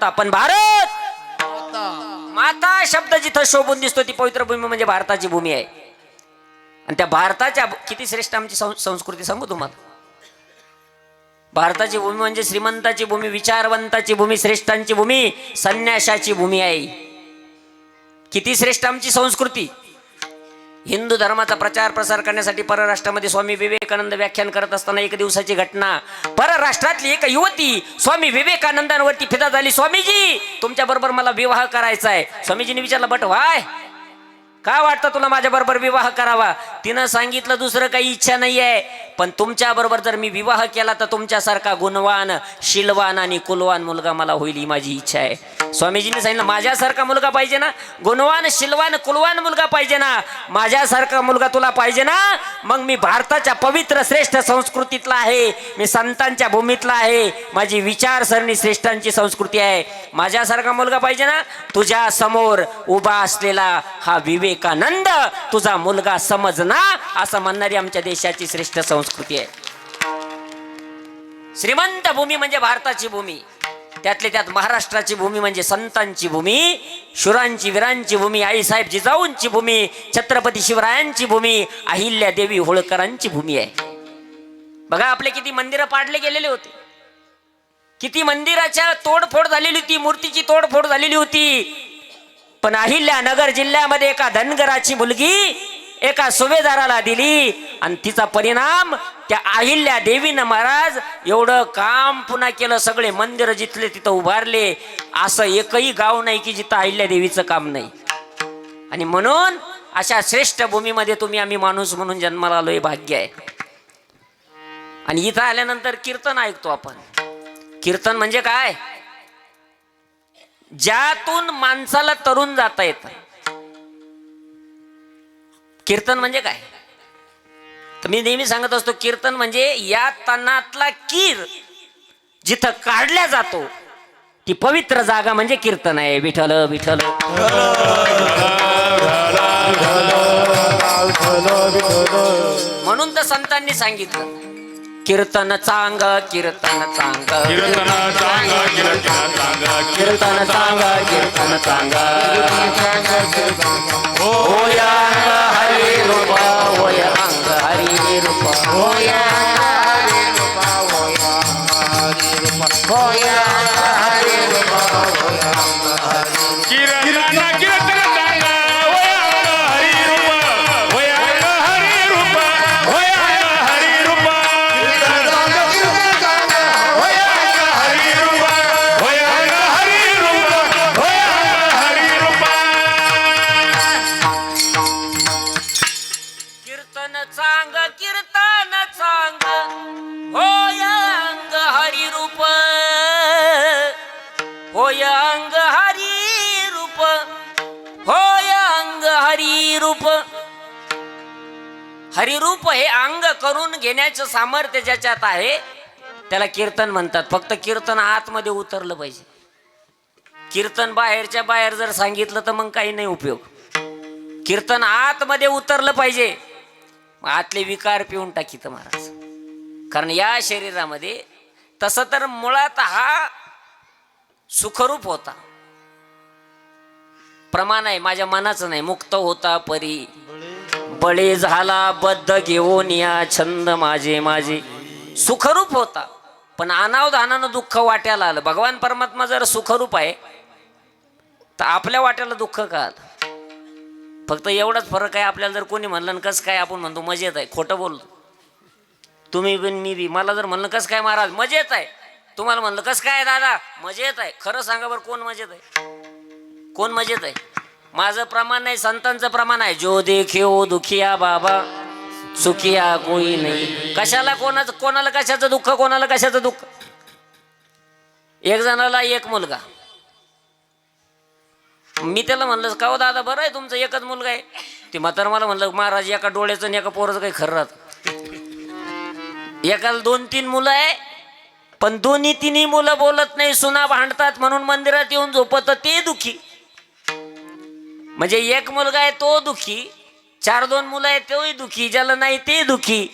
पण भारत माता शब्द जिथं शोभून दिसतो ती पवित्र भूमी म्हणजे भारताची भूमी आहे. आणि त्या भारताच्या किती श्रेष्ठ आमची संस्कृती सांगू तुम्हाला. भारताची भूमी म्हणजे श्रीमंताची भूमी, विचारवंताची भूमी, श्रेष्ठांची भूमी, संन्याशाची भूमी आहे. किती श्रेष्ठ आमची संस्कृती. हिंदू धर्माचा प्रचार प्रसार करण्यासाठी परराष्ट्रामध्ये स्वामी विवेकानंद व्याख्यान करत असताना एक दिवसाची घटना. परराष्ट्रातली एक युवती स्वामी विवेकानंदांवरती फिदा झाली. स्वामीजी तुमच्या बरोबर मला विवाह करायचा आहे. स्वामीजींनी विचारलं बट व्हाय, काय वाटतं तुला माझ्या बरोबर विवाह करावा. तिनं सांगितलं दुसरं काही इच्छा नाही आहे, पण तुमच्या बरोबर जर मी विवाह केला तर तुमच्यासारखा गुणवान, शीलवान आणि कुलवान मुलगा मला होईल ही माझी इच्छा आहे. स्वामीजींनी सांगितलं माझ्यासारखा मुलगा पाहिजे ना, गुणवान शीलवान कुलवान मुलगा पाहिजे ना, माझ्यासारखा मुलगा तुला पाहिजे ना, मग मी भारताच्या पवित्र श्रेष्ठ संस्कृतीतला आहे, मी संतांच्या भूमीतला आहे, माझी विचारसरणी श्रेष्ठांची संस्कृती आहे. माझ्यासारखा मुलगा पाहिजे ना, तुझ्या समोर उभा असलेला हा विवेकानंद तुझा मुलगा समज ना, असं म्हणणारी आमच्या देशाची श्रेष्ठ संस्कृती आहे. श्रीमंत भूमी म्हणजे भारताची भूमी, त्यातले त्यात महाराष्ट्राची भूमी म्हणजे संतांची भूमी, शुरांची वीरांची भूमी, आईसाहेब जिजाऊंची भूमी, छत्रपती शिवरायांची भूमी, अहिल्या देवी होळकरांची भूमी आहे. बघा आपले किती मंदिरं पाडले गेलेले होते, किती मंदिराच्या तोडफोड झालेली होती, मूर्तीची तोडफोड झालेली होती. पण अहिल्यानगर जिल्ह्यामध्ये एका धनगराची मुलगी एका सुभेदाराला दिली आणि तिचा परिणाम त्या अहिल्या देवीनं महाराज एवढं काम पुन्हा केलं. सगळे मंदिर जिथले तिथं उभारले. असं एकही गाव नाही की जिथं अहिल्या देवीचं काम नाही. आणि म्हणून अशा श्रेष्ठ भूमीमध्ये तुम्ही आम्ही माणूस म्हणून जन्माला आलोय, भाग्य आहे. आणि इथं आल्यानंतर कीर्तन ऐकतो आपण. कीर्तन म्हणजे काय, ज्यातून माणसाला तरुण जाता येतं. कीर्तन म्हणजे काय, तर मी नेहमी सांगत असतो कीर्तन म्हणजे या तनातला कीर जिथं काढल्या जातो ती पवित्र जागा म्हणजे कीर्तन आहे. विठ्ठल विठ्ठल म्हणून तर संतांनी सांगितलं कीर्तन चांग कीर्तन चांग कीर्तन चांग कीर्तन चांग कीर्तन चांग होय अंग हरी रूप होय अंग हरी रूप होय हरी रूप होय हरी रूप होय अंग हरी रूप होय अंग हरी रूप. हरिरूप हे अंग करून घेण्याचं सामर्थ्य ज्याच्यात आहे त्याला कीर्तन म्हणतात. फक्त कीर्तन आतमध्ये उतरलं पाहिजे. कीर्तन बाहेरच्या बाहेर जर सांगितलं तर मग काही नाही उपयोग. कीर्तन आतमध्ये उतरलं पाहिजे. आतले विकार पिऊन टाकीत महाराज. कारण या शरीरामध्ये तसं तर मुळात हा सुखरूप होता, प्रमाण आहे माझ्या मनाचं नाही. मुक्त होता परी बळे झाला बद्ध घेऊन या छंद माझे माझे. सुखरूप होता पण अनावधानानं दुःख वाट्याला आलं. भगवान परमात्मा जर सुखरूप आहे तर आपल्या वाट्याला दुःख का आलं. फक्त एवढाच फरक आहे, आपल्याला जर कोणी म्हणलं कसं काय आपण म्हणतो मजेत आहे. खोटं बोलतो तुम्ही पण मी बी. मला जर म्हणलं कसं काय महाराज मजेत आहे, तुम्हाला म्हणलं कसं काय दादा मजेत आहे, खरं सांगा बरं कोण मजेत आहे, कोण मजेत आहे. माझं प्रमाण नाही, संतांचं प्रमाण आहे. जो देखियो दुखिया बाबा सुखिया कोई नाही. कशाला कोणाला कशाचं दुःख, कोणाला कशाचं दुःख. एक जणाला एक मुलगा, मी त्याला म्हणलं का हो दादा बरं आहे तुमचं एकच मुलगा आहे. ते म्हातारं मला म्हणलं महाराज एका डोळ्याचं आणि एका पोराचं काही खरं राहत. एकाला 2-3 मुलं आहे पण दोन्ही तिन्ही मुलं बोलत नाही, सुना भांडतात म्हणून मंदिरात येऊन झोपत, ते दुखी. म्हणजे एक मुलगा आहे तो दुखी, 4-2 मुलं आहे तोही दुखी, ज्याला नाही ते दुखी.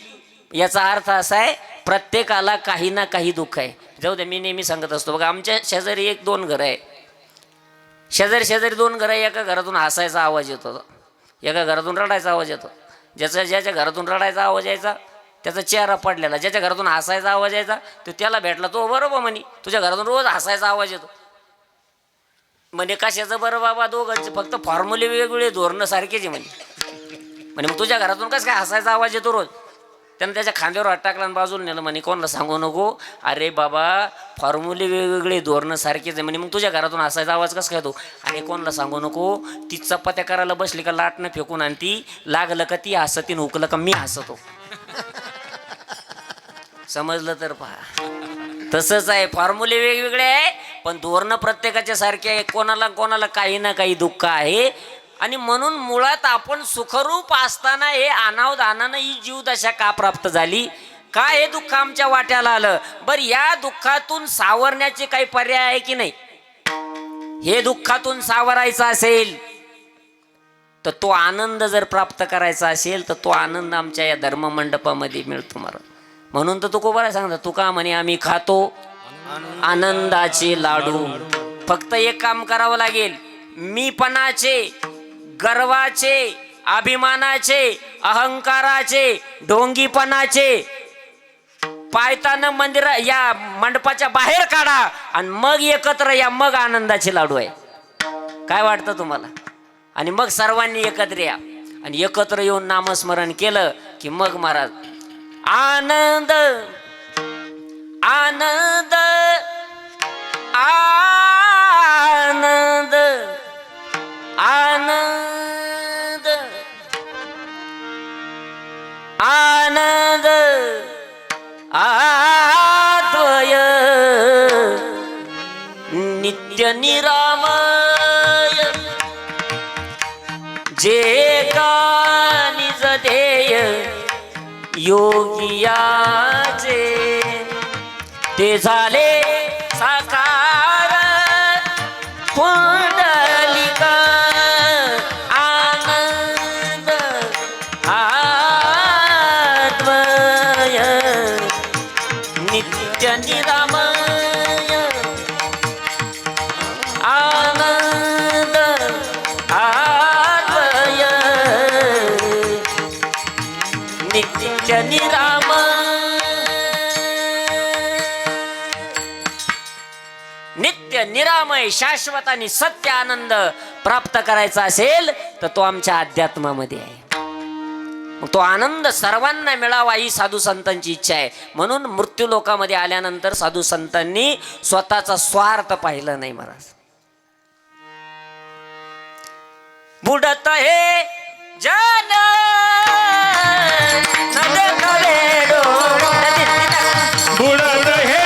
याचा अर्थ असा आहे प्रत्येकाला काही ना काही दुःख आहे. जाऊ दे, मी नेहमी सांगत असतो बघा, आमच्या शेजारी 1-2 घरं आहे, शेजारी 2 घरं आहे. एका घरातून हसायचा आवाज येतो, एका घरातून रडायचा आवाज येतो. ज्याच्या घरातून रडायचा आवाज यायचा त्याचा चेहरा पडलेला, ज्याच्या घरातून हसायचा आवाज यायचा तो त्याला भेटला, तो बरोबर म्हणे तुझ्या घरातून रोज हसायचा आवाज येतो. म्हणे कशाचं बरं बाबा, दोघांचे फक्त फॉर्म्युले वेगवेगळे, धोरणं सारखेच आहे म्हणे मग तुझ्या घरातून कसं काय हसायचा आवाज येतो रोज. त्यानं त्याच्या खांद्यावर हात टाकला आणि बाजूला नेलं. म्हणे कोणाला सांगू नको, अरे बाबा फॉर्म्युले वेगवेगळे, धोरणं सारखेच आहे म्हणे, मग तुझ्या घरातून हसायचा आवाज कसं काय येतो. अरे कोणाला सांगू नको, ती चपात्या करायला बसली का लाटणं फेकून आणि ती लागलं का ती हसतीन, हुकलं का मी हसतो. समजलं तर पहा, तसंच आहे. फॉर्म्युले वेगवेगळे आहे पण धोरणं प्रत्येकाच्या सारखे आहे. कोणाला काही ना काही दुःख आहे. आणि म्हणून मुळात आपण सुखरूप असताना हे अनावधानानं ही जीवदशा का प्राप्त झाली, का हे दुःख आमच्या वाट्याला आलं. बरं, या दुःखातून सावरण्याचे काही पर्याय आहे की नाही. हे दुःखातून सावरायचं असेल तर तो आनंद जर प्राप्त करायचा असेल तर तो आनंद आमच्या या धर्ममंडपामध्ये मिळतो महाराज. म्हणून तर तुकोबा सांगता, तुका म्हणे आम्ही खातो आनंदाचे लाडू. फक्त एक काम करावं लागेल, मीपणाचे, गर्वाचे, अभिमानाचे, अहंकाराचे, ढोंगीपणाचे पायतानं मंदिर या मंडपाच्या बाहेर काढा आणि मग एकत्र या, मग आनंदाचे लाडू आहे. काय वाटतं तुम्हाला. आणि मग सर्वांनी एकत्र या आणि एकत्र येऊन नामस्मरण केलं की मग महाराज आनंद आनंद आनंद आनंद आनंद आद्वय नित्य निरामय जे का निज ध्येय योगियाचे ते झाले साकार पुंडलिका. आनंद आद्वय नित्य निरामय आनंद आद्वय नित्य निरामय नित्य निरामय शाश्वत आणि सत्य आनंद प्राप्त करायचा असेल तर तो आमच्या अध्यात्मामध्ये आहे. मग तो आनंद सर्वांना मिळावा ही साधू संतांची इच्छा आहे. म्हणून मृत्यू लोकामध्ये आल्यानंतर साधू संतांनी स्वतःचा स्वार्थ पाहिला नाही महाराज. बुडत हे जन नद करे बुडत हे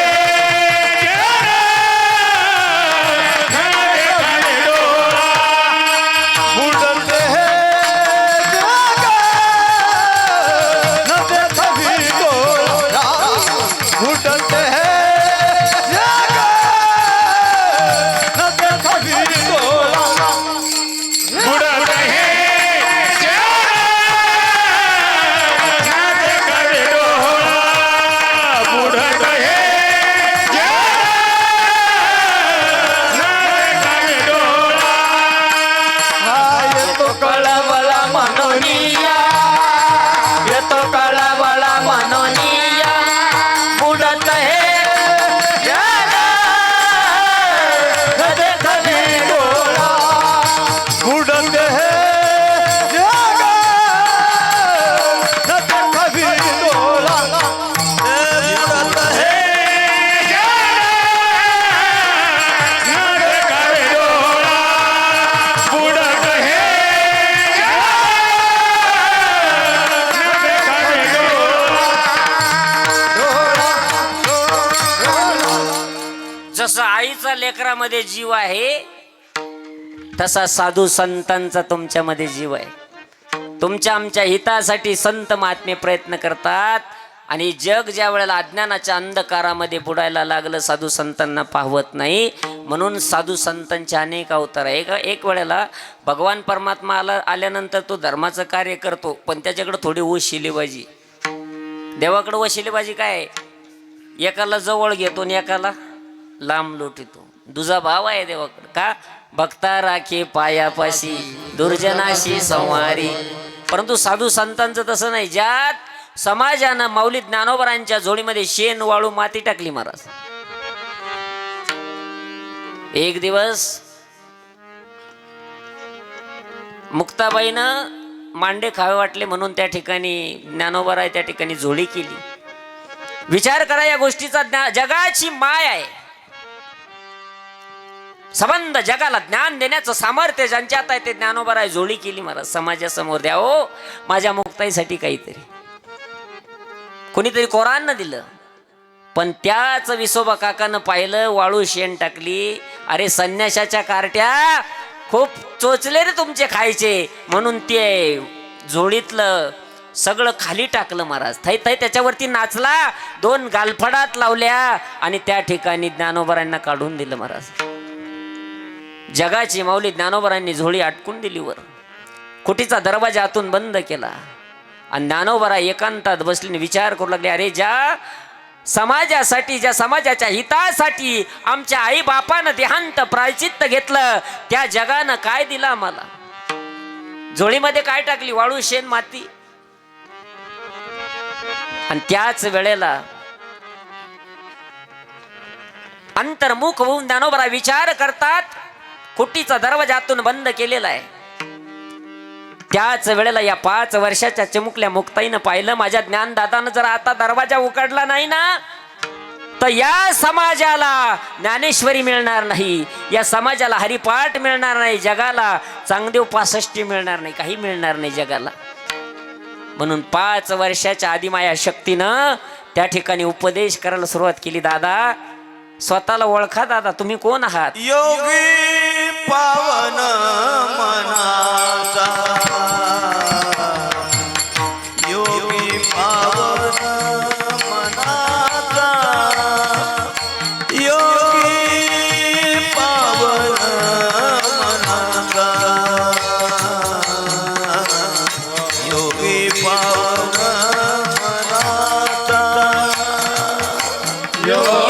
जसं आईचा लेकरामध्ये जीव आहे तसा साधू संतांचा तुमच्यामध्ये जीव आहे. तुमच्या आमच्या हितासाठी संत महात्मे प्रयत्न करतात आणि जग ज्या वेळेला अज्ञानाच्या अंधकारामध्ये बुडायला लागलं साधू संतांना पाहवत नाही. म्हणून साधू संतांचे अनेक अवतार आहे. एक वेळेला भगवान परमात्मा आल्यानंतर तो धर्माचं कार्य करतो पण त्याच्याकडे थोडी ऊस शिली पाहिजे. देवाकडे वशिलेबाजी काय? एकाला जवळ घेतो आणि एकाला लांब लोटितो. दुजा भाव आहे देवाकडे. का? भक्ता राखे पायापाशी दुर्जनाशी संवारी. परंतु साधू संतांचं तसं नाही. ज्यात समाजानं माऊली ज्ञानोबरांच्या जोडीमध्ये शेण वाळू माती टाकली महाराज. एक दिवस मुक्ताबाईनं मांडे खावे वाटले म्हणून त्या ठिकाणी ज्ञानोबराय त्या ठिकाणी झोळी केली. विचार करा या गोष्टीचा. जगाची माय आहे. संबंध जगाला ज्ञान देण्याचं सामर्थ्य ज्यांच्यात आहे ते ज्ञानोबराय झोळी केली महाराज. समाजासमोर द्या हो माझ्या मुक्ताईसाठी काहीतरी. कोणीतरी कोरान दिलं. पण त्याच विसोबा काकानं पाहिलं, वाळू शेण टाकली. अरे संन्याशाच्या कार्ट्या खूप चोचले रे तुमचे खायचे म्हणून ते झोळीतलं सगळं खाली टाकलं महाराज. थै थै त्याच्यावरती नाचला, 2 गालफडात लावल्या आणि त्या ठिकाणी ज्ञानोबरांना काढून दिलं महाराज. जगाची माऊली ज्ञानोबरांनी झोळी अटकून दिली वर. कुटीचा दरवाजा आतून बंद केला आणि ज्ञानोबरा एकांतात बसले विचार करू लागले. अरे ज्या समाजासाठी, ज्या समाजाच्या हितासाठी आमच्या आई बापानं देहांत प्रायचित्त घेतलं, त्या जगानं काय दिलं आम्हाला? झोळीमध्ये काय टाकली? वाळू शेण माती. आणि त्याच वेळेला अंतर्मुख होऊन ज्ञानोबरा विचार करतात. कुटीचा दरवाजातून बंद केलेला आहे. त्याच वेळेला या 5 वर्षाच्या चिमुकल्या मुक्ताईनं पाहिलं, माझ्या ज्ञानदादानं जर आता दरवाजा उघडला नाही ना तर या समाजाला ज्ञानेश्वरी मिळणार नाही, या समाजाला हरिपाठ मिळणार नाही, जगाला चांगदेव 65 मिळणार नाही, काही मिळणार नाही जगाला. म्हणून 5 वर्षाच्या आदिमाया शक्तीनं त्या ठिकाणी उपदेश करायला सुरुवात केली. दादा स्वतःला ओळखा. दादा तुम्ही कोण आहात? योगी पावन मनाचा, योगी पावन मनाचा, योगी पावन मनाचा, योगी पावन मनाचा, योगी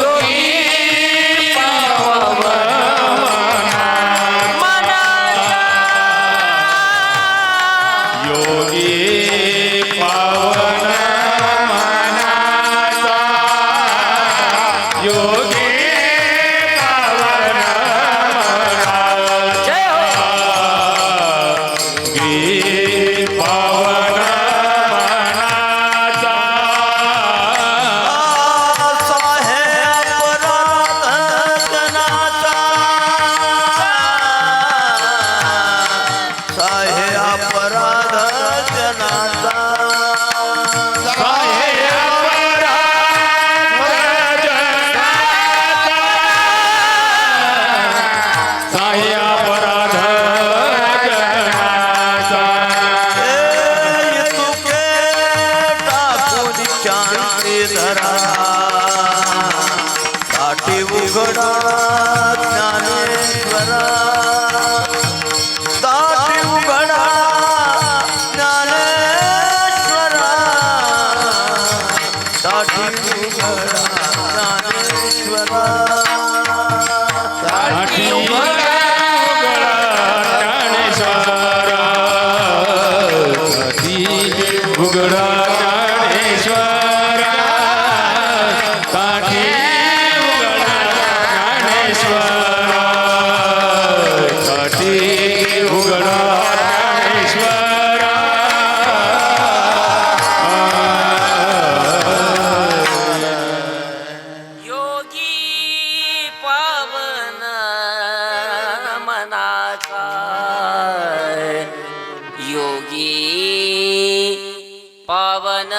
पावन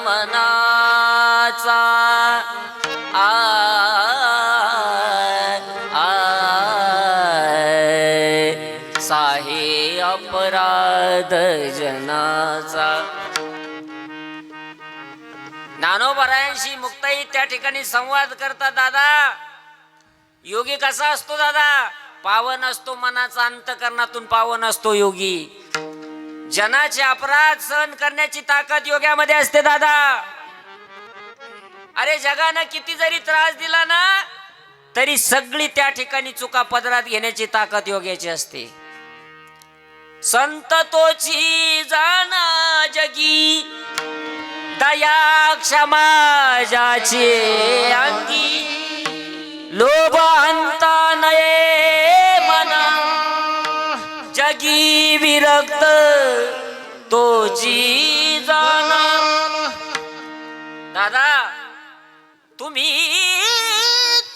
मनाचा साहे अपराध जनाचा. ज्ञानोबरायांशी मुक्ताई त्या ठिकाणी संवाद करतात. दादा योगी कसा असतो? दादा पावन असतो, मनाचा अंतकरणातून पावन असतो योगी. जनाचे अपराध सहन करण्याची ताकद योग्यामध्ये असते दादा. अरे जगानं किती जरी त्रास दिला ना तरी सगळी त्या ठिकाणी चुका पदरात घेण्याची ताकद योग्याची असते. संत तोची जाना जगी दया क्षमा ज्याचे अंगी लोभ अंता नये मना जगी विरक्त तोची जाना. दादा तुम्ही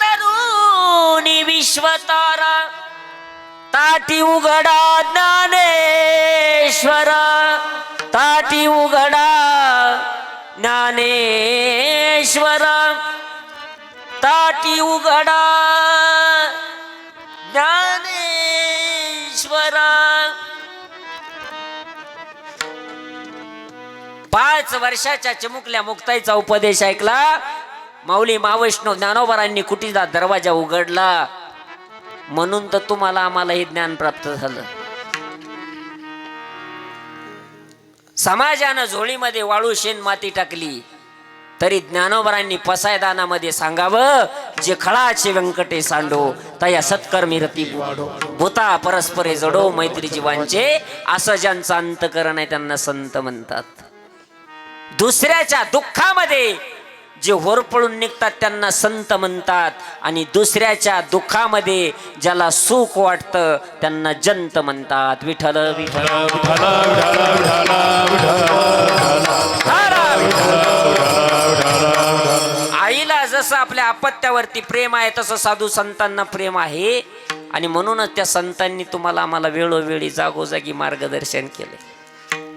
तरुणी विश्वतारा ताटी उघडा ज्ञानेश्वरा ताटी उघडा ज्ञानेश्वरा ताटी उघडा ज्ञानेश्वरा. 5 वर्षाच्या चिमुकल्या मुक्ताईचा उपदेश ऐकला. माऊली महावैष्णव ज्ञानोबारांनी कुटीचा दरवाजा उघडला म्हणून तर तुम्हाला आम्हाला हे ज्ञान प्राप्त झालं. समाजानं झोळीमध्ये वाळू शेण माती टाकली तरी ज्ञानोबारांनी पसायदानामध्ये सांगावं जे खळाचे व्यंकटे सांडो तया सत्कर्मी रती वाढो भूता परस्परे जडो मैत्री जीवांचे. असं ज्यांचं अंतकरण आहे त्यांना संत म्हणतात. दुसऱ्याच्या दुःखामध्ये जे होरपळून निघतात त्यांना संत म्हणतात आणि दुसऱ्याच्या दुःखामध्ये ज्याला सुख वाटतं त्यांना जंत म्हणतात. विठ्ठल विठ्ठल आईला जसं आपल्या अपत्यावरती प्रेम आहे तसं साधू संतांना प्रेम आहे आणि म्हणूनच त्या संतांनी तुम्हाला आम्हाला वेळोवेळी जागोजागी मार्गदर्शन केले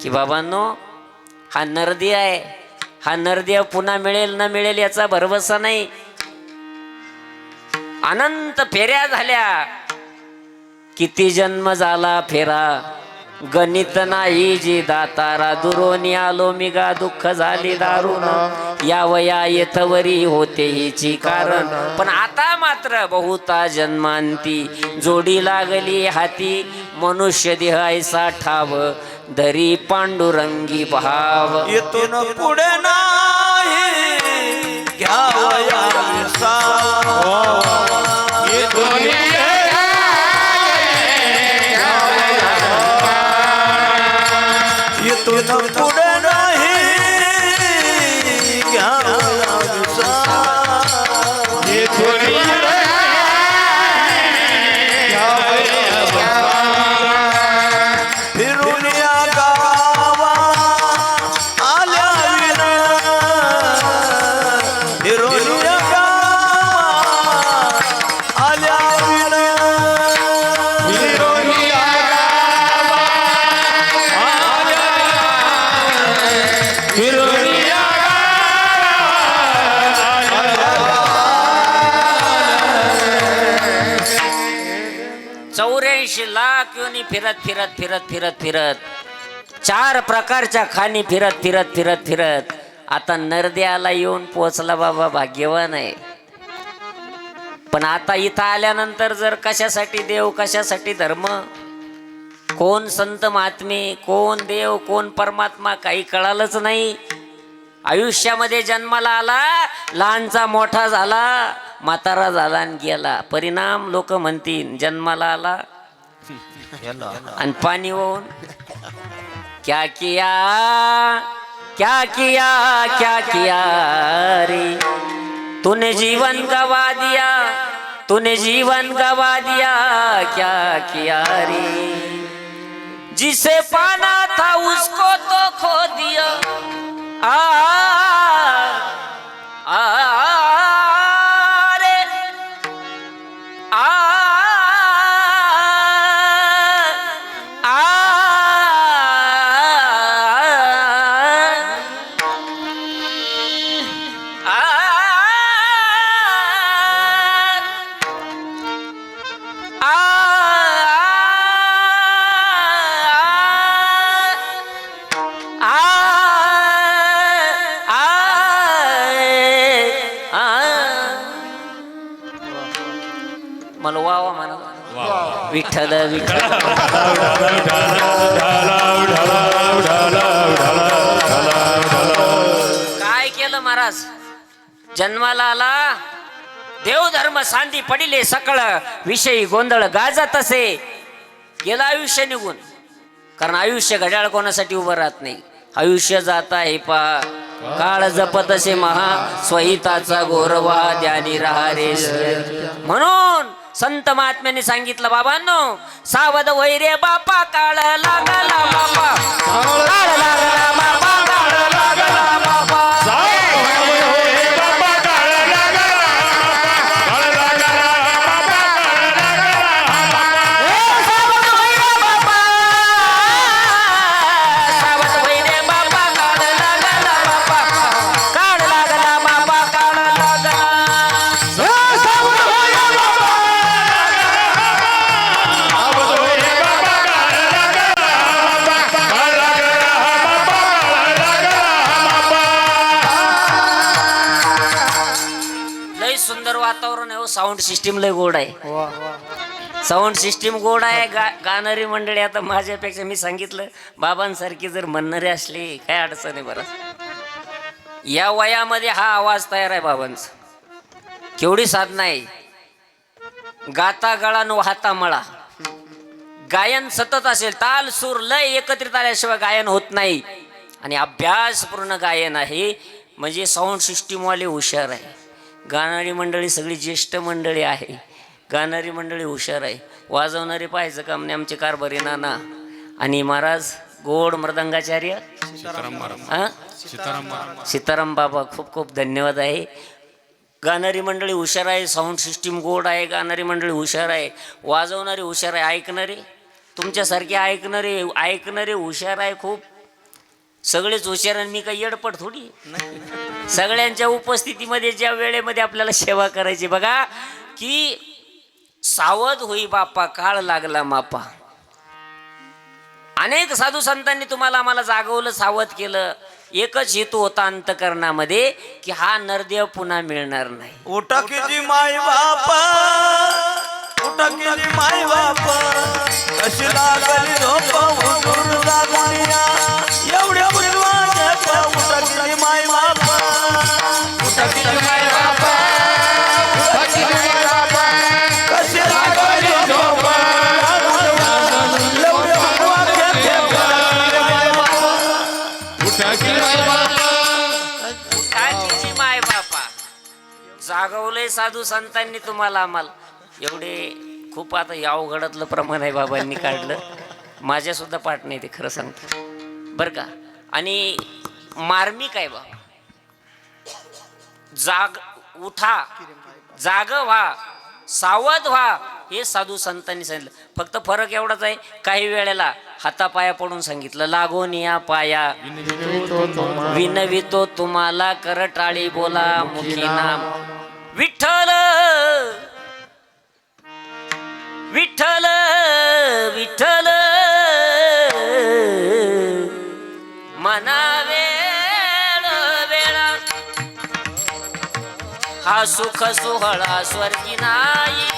की बाबांनो हा नरदी आहे, हा नरदेव पुन्हा मिळेल न मिळेल याचा भरवसा नाही. अनंत फेऱ्या झाल्या, किती जन्म झाला फेरा गणित नाही जी दातारा दुरोनी आलो मिगा दुःख झाली दारुण या वया येथवरी होते हिची कारण. पण आता मात्र बहुता जन्मांती जोडी लागली हाती मनुष्य देह ऐसा ठाव धरी पांडुरंगी भाव. येतून पुढे नाही घ्यावया विसावा. येतून येतून पुढे नाही घ्यावया विसावा. येतून फिरून या गावा आल्या विना फिरून या गावा आल्या विना फिरून या गावा आल्या फिरून या 84 लाख योनी फिरत फिरत फिरत फिरत फिरत 4 प्रकारच्या खाणी फिरत फिरत फिरत फिरत आता नरदेवाला येऊन पोचला. बाबा भाग्यवान आहे. पण आता इथं आल्यानंतर जर कशासाठी देव कशासाठी धर्म कोण संत महात्मे कोण देव कोण परमात्मा काही कळालंच नाही. आयुष्यामध्ये जन्माला आला लहानचा मोठा झाला म्हातारा झाला आणि गेला. परिणाम लोक म्हणतील जन्माला आला आणि पाणी होऊन क्या किया क्या किया क्या किया रे तूने जीवन गवा दिया तूने जीवन गवा दिया क्या किया रे जिसे पाना था उसको तो खो दिया. आ रे आ मला वावा म्हणा विठ्ठल विठ्ठल. काय केलं महाराज जन्माला आला देवधर्म सांदी पडिले सकळ विषयी गोंधळ गाजत असे गेलं आयुष्य निघून. कारण आयुष्य घड्याळ कोणासाठी उभं राहत नाही. आयुष्य जात आहे पहा काळ जपत असे महा स्वहिताचा गोरवा द्यानी राहा रे. म्हणून संत महात्म्यांनी सांगितलं बाबांनो सावध वैरे बापा काळ लागला बापा काळ लागला बापा काळ लागला बापा. सुंदर वातावरण आहे. साऊंड सिस्टीम लय गोड आहे. साऊंड सिस्टीम गोड आहे. गाणारी मंडळी आता माझ्यापेक्षा मी सांगितलं बाबांसारखी जर म्हणणारे असले काय अडचण आहे बरं. या वयामध्ये हा आवाज तयार आहे बाबांचा. केवढी साधना आहे. गाता गळा नो हाता मळा. गायन सतत असेल ताल सूर लय एकत्रित आल्याशिवाय गायन होत नाही. आणि अभ्यासपूर्ण गायन आहे म्हणजे साऊंड सिस्टीमवाले हुशार आहे. गाणारी मंडळी सगळी ज्येष्ठ मंडळी आहे. गाणारी मंडळी हुशार आहे. वाजवणारे पाहायचं काम नाही आमचे कारभारी नाना आणि महाराज गोड मृदंगाचार्य सीताराम बाबा खूप खूप धन्यवाद आहे. गाणारी मंडळी हुशार आहे. साऊंड सिस्टीम गोड आहे. गाणारी मंडळी हुशार आहे. वाजवणारे हुशार आहे. ऐकणारे तुमच्यासारखे ऐकणारे हुशार आहे खूप. सगळेच हुशार आणि मी काही येडपट थोडी. सगळ्यांच्या उपस्थितीमध्ये ज्या वेळेमध्ये आपल्याला सेवा करायची बघा की सावध होई बापा काळ लागला मापा. अनेक साधू संतांनी तुम्हाला आम्हाला जागवलं सावध केलं. एकच हेतू होता अंतकरणामध्ये की हा नरदेव पुन्हा मिळणार नाही. उठकीची माय बापा उठकीची माय बापा कशी लागली झोप उठून जागुनिया एवढ्या बुजवाच्या उठकीची माय बापा उठकीची माय बापा कशी लागली झोप एवढ्या उठाकीची माय बापा जागवलंय साधू संतांनी तुम्हाला आम्हाला. एवढे खूप आता या अवघडातलं प्रमाण आहे बाबांनी काढलं. माझ्या सुद्धा पाठ नाही ते खरं सांगतो बरं का. आणि मार्मिक आहे बाबा. उठा जाग व्हा सावध व्हा हे साधू संतांनी सांगितलं. फक्त फरक एवढाच आहे काही वेळेला हातापाया पडून सांगितलं लागून या पाया विनवितो तुम्हाला करटाळी बोला मुखी नाम विठ्ठल विठ्ठल विठ्ठल मना वेळ वेळा हा सुख सोहळा स्वर्गी नाही.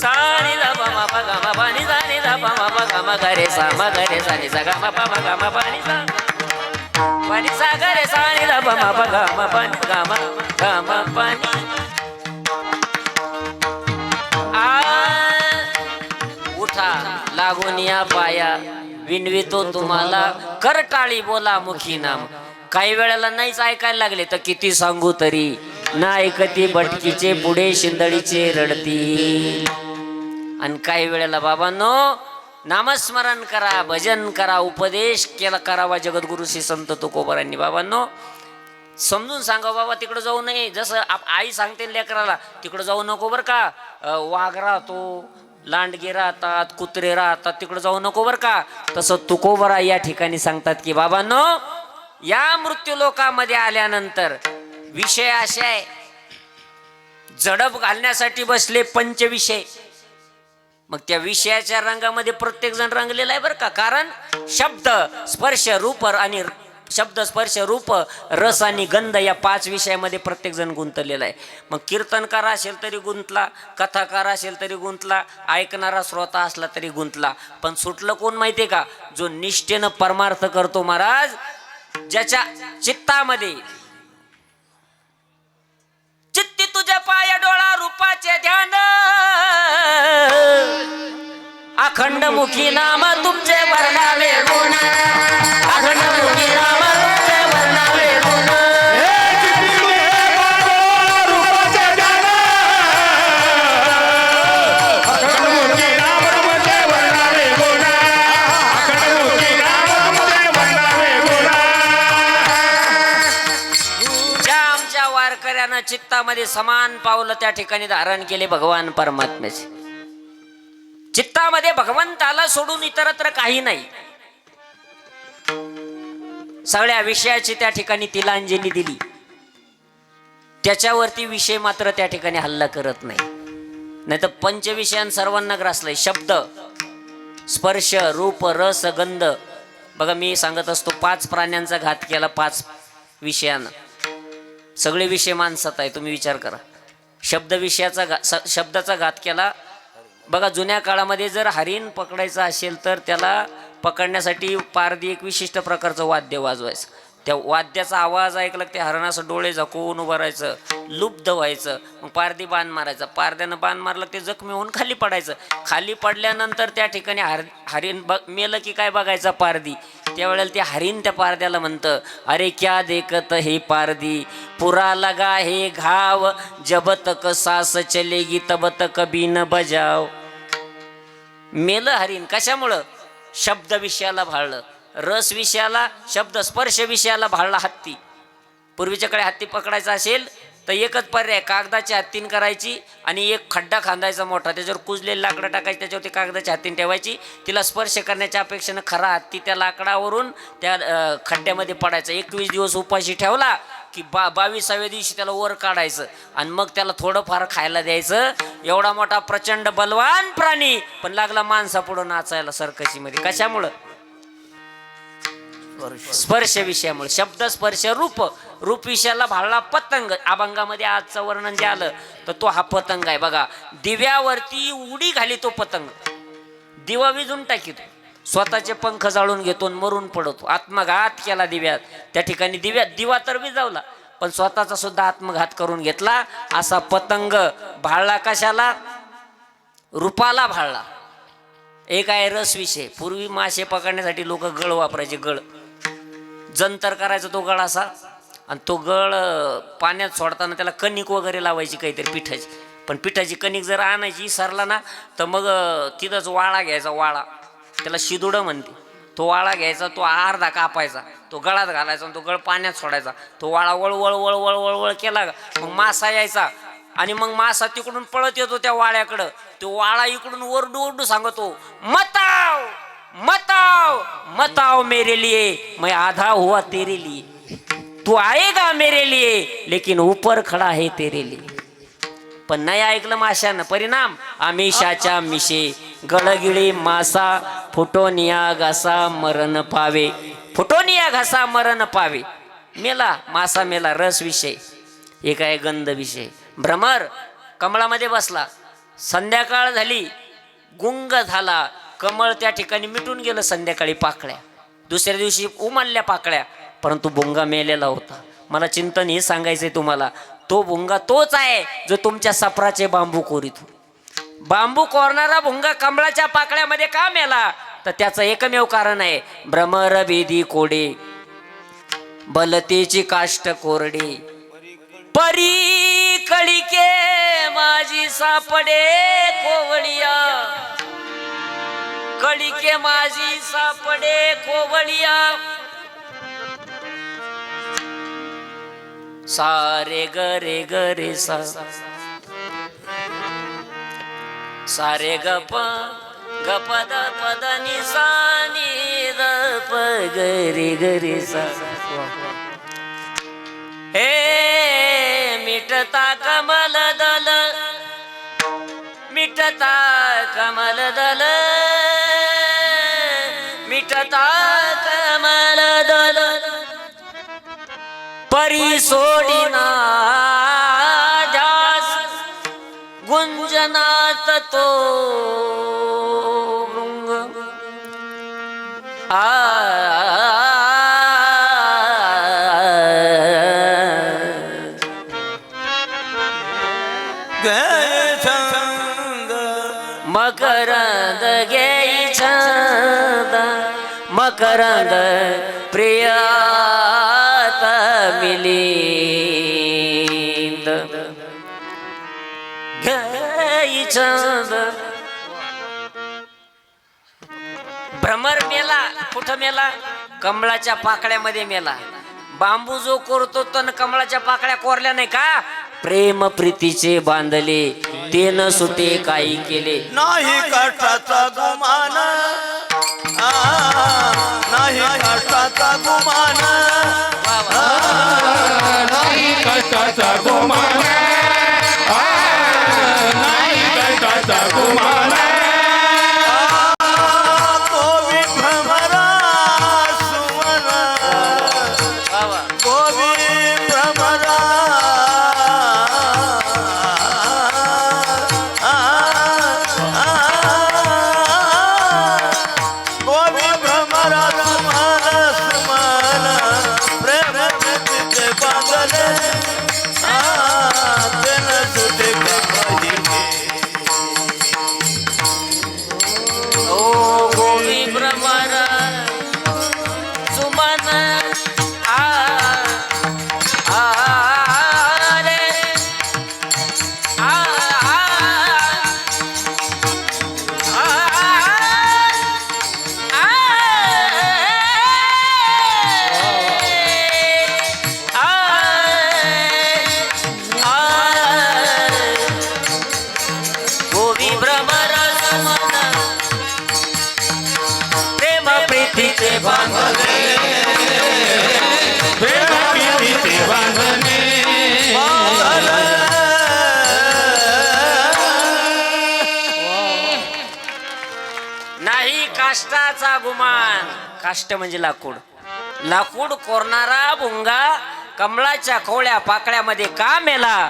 सानी दा पा मा पा गा मा पा नि सा नि दा पा मा पा गा मा गा रे सा मा गा रे सा नि सा गा मा पा नि सा पा नि सा गा रे सा नि दा पा मा पा गा मा पा नि गा मा पा नि. उठा लागून या पाया विनवितो तुम्हाला करटाळी बोला मुखी नाम. काही वेळेला नाहीच ऐकायला लागले तर किती सांगू तरी ना ऐकती भटकीचे पुढे शिंदळीचे रडती. आणि काही वेळेला बाबांनो नामस्मरण करा भजन करा उपदेश केला करावा जगद्गुरु श्री संत तुकोबारांनी. बाबांनो समजून सांगा बाबा तिकडं जाऊ नये. जसं आई सांगते लेकराला तिकडं जाऊ नको बरं का. वाघ राहतो लांडगे राहतात कुत्रे राहतात तिकडं जाऊ नको बरं का. तसं तुकोबारा या ठिकाणी सांगतात की बाबांनो या मृत्यू लोकामध्ये आल्यानंतर विषय असे आहे झडप घालण्यासाठी बसले पंचविषय. मग त्या विषयाच्या रंगामध्ये प्रत्येक जण रंगलेला आहे बरं का. कारण शब्द स्पर्श रूप आणि शब्द स्पर्श रूप रस आणि गंध या 5 विषयामध्ये प्रत्येक जण गुंतलेला आहे. मग कीर्तनकार असेल तरी गुंतला, कथाकार असेल तरी गुंतला, ऐकणारा श्रोता असला तरी गुंतला. पण सुटलं कोण माहितीये का? जो निष्ठेनं परमार्थ करतो महाराज, ज्याच्या चित्तामध्ये चित्ती तुझ्या पाय डोळा रूपाचे ध्यान, अखंड मुखी नाम तुमचे वर्णावे गुण, अखंड मुखी नाम तुमचे वर्णावे गुण. ज्या आमच्या वारकऱ्यानं चित्तामध्ये समान पावलं त्या ठिकाणी धारण केले भगवान परमात्म्याचे. चित्तामध्ये भगवंताला सोडून इतरत्र काही नाही. सगळ्या विषयाची त्या ठिकाणी तिलांजली दिली. त्याच्यावरती विषय मात्र त्या ठिकाणी हल्ला करत नाही. नाही तर पंचविषयां सर्वांना ग्रासलंय. शब्द स्पर्श रूप रस गंध. बघा मी सांगत असतो 5 प्राण्यांचा घात केला 5 विषयानं. सगळे विषय माणसात आहे. तुम्ही विचार करा. शब्दाचा घात केला. बघा जुन्या काळामध्ये जर हरिण पकडायचं असेल तर त्याला पकडण्यासाठी पारदी एक विशिष्ट प्रकारचं वाद्य वाजवायचं. त्या वाद्याचा आवाज ऐकला की ते हरणाचं डोळे झाकून उभं राहायचं, लुब्ध व्हायचं. मग पारदी बाण मारायचा. पारद्यानं बाण मारलं ते जखमी होऊन खाली पडायचं. खाली पडल्यानंतर त्या ठिकाणी हरिण मेलं की काय बघायचा पारदी. त्यावेळेला ते हरिण त्या पारद्याला म्हणतं, अरे क्या देखत हे पारदी, पुरा लगा हे घाव, जब तक सास चलेगी तब तक बीन बजाव. मेलं हरिण कशामुळं? शब्द विषयाला भाळलं. रस विषयाला, शब्द स्पर्श विषयाला भाळला हत्ती. पूर्वीच्या काळी हत्ती पकडायचा असेल तर एकच पर्याय, कागदाची हत्तीन करायची आणि एक खड्डा खांदायचा मोठा, त्याच्यावर कुजलेली लाकडं टाकायची, त्याच्यावरती कागदाची हत्तीन ठेवायची. तिला स्पर्श करण्याच्या अपेक्षेनं खरा हत्ती त्या लाकडावरून त्या खड्ड्यामध्ये पडायचा. 21 दिवस उपाशी ठेवला की 22व्या दिवशी त्याला वर काढायचं आणि मग त्याला थोडंफार खायला द्यायचं. एवढा मोठा प्रचंड बलवान प्राणी पण लागला माणसापुढं नाचायला सर्कशीमध्ये. कशामुळं? स्पर्श विषयामुळे. शब्द स्पर्श रूप. रूप विषयाला भाळला पतंग. अभंगामध्ये आजचं वर्णन जे आलं तर तो हा पतंग आहे. बघा दिव्यावरती उडी घाली तो पतंग, दिवा विजून टाकीतो, स्वतःचे पंख जाळून घेतो, मरून पडतो. आत्मघात केला दिव्यात. त्या ठिकाणी दिवा तर विजावला पण स्वतःचा सुद्धा आत्मघात करून घेतला. असा पतंग भाळला. कशाला? रूपाला भाळला. एक आहे रस विषय. पूर्वी मासे पकडण्यासाठी लोक गळ वापरायचे. गळ जंतर करायचा तो गळ असा, आणि तो गळ पाण्यात सोडताना त्याला कणिक वगैरे लावायची काहीतरी पिठाची. पण पिठाची कणिक जर आणायची सरला ना तर मग तिथंच वाळा घ्यायचा. वाळा त्याला शिदुडं म्हणते. तो वाळा घ्यायचा, तो अर्धा कापायचा, तो गळात घालायचा आणि तो गळ पाण्यात सोडायचा. तो वाळा वळवळ वळवळ वळवळ केला मग मासा यायचा आणि मग मासा तिकडून पळत येतो त्या वाळ्याकडं. तो वाळा इकडून ओरडू ओरडू सांगतो, मताव मताव मताव मेरे लिए, मैं आधा हुआ तेरे लिए, तू आएगा मेरे लिए लेकिन ऊपर खडा है तेरे लिए. पण नाही ऐकलं माशानं. परिणाम आमिषाच्या मिशे, गळगिळी मासा, फुटोनिया घासा मरण पावे. फुटोनिया घासा मरण पावे. मेला मासा, मेला. रस विषय. एक आहे गंध विषय. भ्रमर कमळामध्ये बसला. संध्याकाळ झाली, गुंग झाला. कमळ त्या ठिकाणी मिटून गेलं. संध्याकाळी पाकळ्या, दुसऱ्या दिवशी उमलल्या पाकळ्या, परंतु भुंगा मेलेला होता. मला चिंतन हे सांगायचंय तुम्हाला, तो भुंगा तोच आहे जो तुमच्या सफराचे बांबू कोरीतो. बांबू कोरणारा भुंगा कमळाच्या पाकळ्यामध्ये का मेला? तर त्याचं एकमेव कारण आहे, भ्रमर भेदी कोडे, बलतेची काष्ट कोरडे, परी कळिके माझी सापडे कोवळिया, कळिके माझी सापडे कोवळिया. सारे गरे गरे सा, सारे गप गपद पद नि सा नि द प गरे गरे सा. हे मिटता कमल दल, मिटता कमल दल, मिटता कमल दल, तो मृंग मकरंद घेई छंद मकरंद प्रियात मिलिंद घेई छंद. भ्रमर मेला कुठं मेला? कमळाच्या पाकळ्यामध्ये मेला. बांबू जो कोरतो तर कमळाच्या पाकळ्या कोरल्या नाही का? प्रेम प्रीतीचे बांधले ते न सुटे काही केले. नाही कष्टाचा गुमान नाही कष्टाचा गुमान नाही कष्टाचा गुमान नाही कष्टाचा गुमान गोवी भ्रमरा सुमन गोवी भ्रमरा गोवी भ्रमरा सुमन सुमन प्रेम प्रीतीचे बांधले तेन सुटे काही ओ गोवी भ्रमर सुमन आ रे आ गोवी भ्रमर सुमन प्रेम प्रीतीचे बांधले प्रेम प्रीतीचे बांधणे नाही काष्टाचा गुमान. काष्ट म्हणजे लाकूड. लाकूड कोरणारा भुंगा कमळाच्या कोवळ्या पाकळ्यामध्ये का मेला?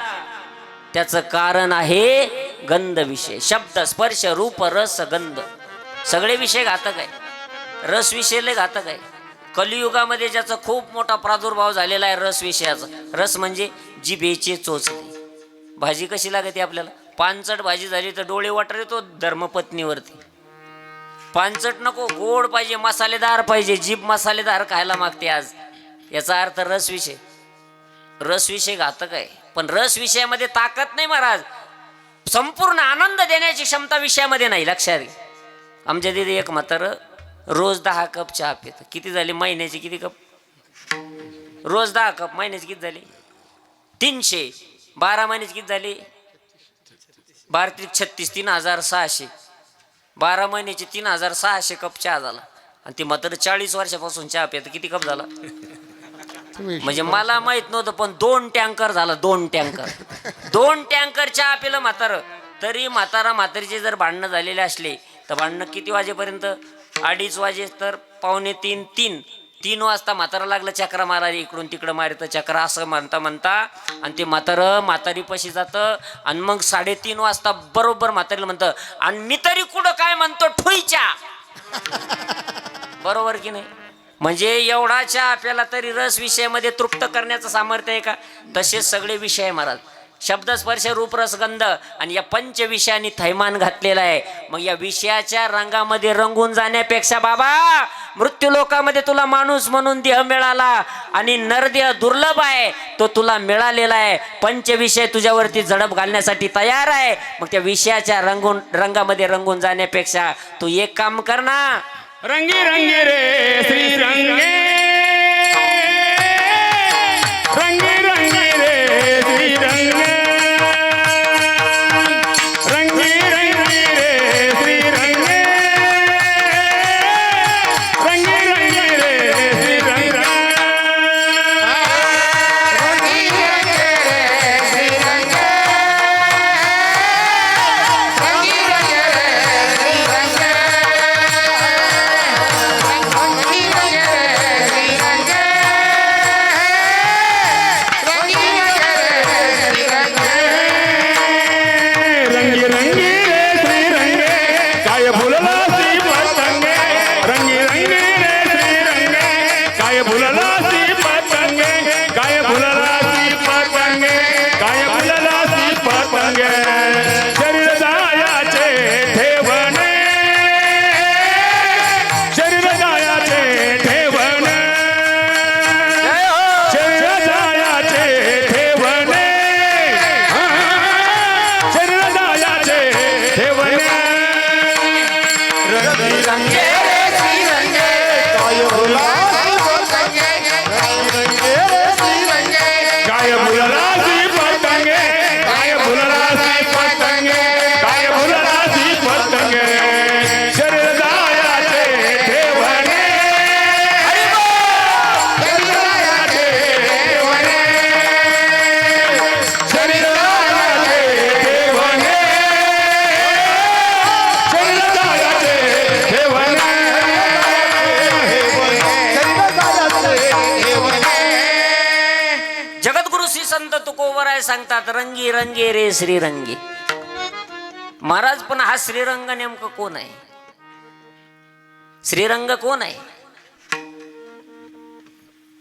त्याचं कारण आहे गंध विषय. शब्द स्पर्श रूप रस गंध सगळे विषय घातक आहे. रस विषय लय घातक आहे. कलियुगामध्ये ज्याचा खूप मोठा प्रादुर्भाव झालेला आहे रस विषयाचा. रस म्हणजे जिभेचे चोचले. भाजी कशी लागते आपल्याला? पानचट भाजी झाली तर डोळे वाटर येतो धर्मपत्नीवरती. पानचट नको, गोड पाहिजे, मसालेदार पाहिजे. जीभ मसालेदार खायला मागते आज. याचा अर्थ रस विषय. रस विषय घातक आहे. पण रस विषयामध्ये ताकद नाही महाराज. संपूर्ण आनंद देण्याची क्षमता विषयामध्ये नाही. लक्षात घे. आमच्या तिथे एक म्हातारं रोज 10 कप चहा पितं. किती झाली महिन्याची? किती कप? रोज 10 कप. महिन्याची किती झाली? 300. 12 महिन्याची किती झाली? 12 36 3600. 12 महिन्याची 3600 कप चहा झाला. आणि ती म्हातारं 40 वर्षापासून चहा पितं. किती कप झाला? म्हणजे मला माहित नव्हतं पण 2 टँकर झाला. 2 टँकर 2 टँकर चहा पिलं म्हातारं. तरी म्हातारीचे जर भांडणं झालेले असले तर भांडणं किती वाजेपर्यंत? 2:30 वाजे तर 2:45 3 वाजता म्हातारा लागलं चक्रा मारायला. इकडून तिकडं मारतं चक्रा असं म्हणता म्हणता आणि ते म्हातारीपाशी जातं. आणि मग 3:30 वाजता बरोबर म्हातारीला म्हणतं आणि मी तरी कुठं काय म्हणतो ठुईच्या. बरोबर की नाही? म्हणजे एवढा चहा आपल्याला तरी रस विषयामध्ये तृप्त करण्याचं सामर्थ्य आहे का? तसेच सगळे विषय महाराज. शब्द स्पर्श रूप रस गंध आणि या 5 विषयांनी थैमान घातलेला आहे. मग या विषयाच्या रंगामध्ये रंगून जाण्यापेक्षा बाबा मृत्यू लोकामध्ये तुला माणूस म्हणून देह मिळाला आणि नरदेह दुर्लभ आहे तो तुला मिळालेला आहे. 5 विषय तुझ्यावरती झडप घालण्यासाठी तयार आहे. मग त्या विषयाच्या रंगामध्ये रंगून जाण्यापेक्षा तू एक काम कर ना. रंगी रंगी रे श्री रंगे रंगी रंगी रे श्री रंगे रंगी रंगी रे श्री रंगे रंगी रंगी रे श्री रंगे रंगी रंगी रे श्री रंगे रंगी रंगी रे श्री रंगे रंगी रंगी रे श्री रंगे तुकोबराय सांगतात, रंगी रंगे रे श्रीरंगी. महाराज, पण हा श्रीरंग नेमकं कोण आहे? श्रीरंग कोण आहे?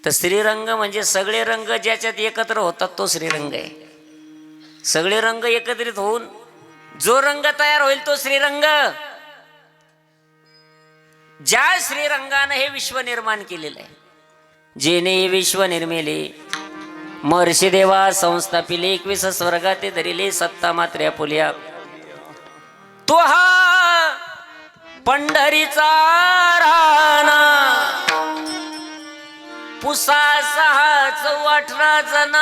तर श्रीरंग म्हणजे सगळे रंग ज्याच्यात एकत्र होतात तो श्रीरंग आहे. सगळे रंग एकत्रित होऊन जो रंग तयार होईल तो श्रीरंग. ज्या श्रीरंगानं हे विश्व निर्माण केलेलं आहे, जेने हे विश्व निर्मिले, महर्षी देवा संस्थापिले, 21 स्वर्गाते धरिले, सत्ता मात्र पुलिया. तो हा पंढरीचा राणा, पुसा 6 जण,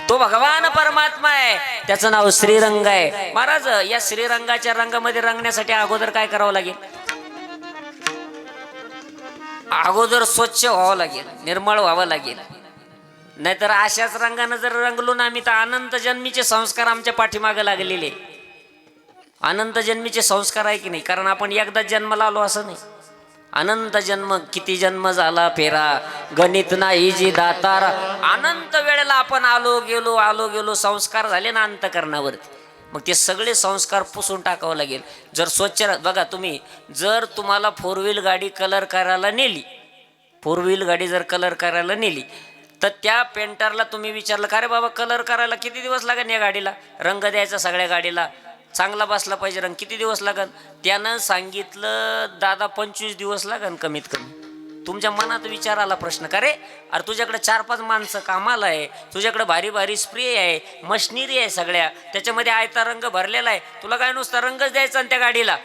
तो भगवान परमात्मा आहे, त्याचं नाव श्रीरंग आहे. महाराज, या श्रीरंगाच्या रंगामध्ये रंगण्यासाठी अगोदर काय करावं लागेल? अगोदर स्वच्छ व्हावं लागेल, निर्मळ व्हावं लागेल. नाहीतर अशाच रंगानं जर रंगलो ना आम्ही, तर अनंत जन्मीचे संस्कार आमच्या पाठीमागे लागलेले. अनंत जन्मीचे संस्कार आहे की नाही? कारण आपण एकदाच जन्माला आलो असं नाही. अनंत जन्म, किती जन्म झाला फेरा, गणित नाही जी दातार. अनंत वेळेला आपण आलो गेलो, संस्कार झाले ना अंतकरणावरती. मग ते सगळे संस्कार पुसून टाकावं लागेल. जर स्वच्छ, बघा तुम्ही, जर तुम्हाला 4 व्हील गाडी कलर करायला नेली, 4 व्हील गाडी जर कलर करायला नेली, तर त्या पेंटरला तुम्ही विचारलं, का रे बाबा कलर करायला किती दिवस लागेल या गाडीला, रंग द्यायचा सगळ्या गाडीला, चांगला बसला पाहिजे रंग, किती दिवस लागेल? त्यानं सांगितलं दादा 25 दिवस लागेल कमीत कमी. तुमच्या मनात विचार आला प्रश्न, का रे अरे तुझ्याकडे 4-5 माणसं कामाला आहे, तुझ्याकडे भारी भारी स्प्रे आहे, मशिनरी आहे सगळ्या, त्याच्यामध्ये आयता रंग भरलेला आहे, तुला काय नुसता रंगच द्यायचा आणि त्या गाडीला?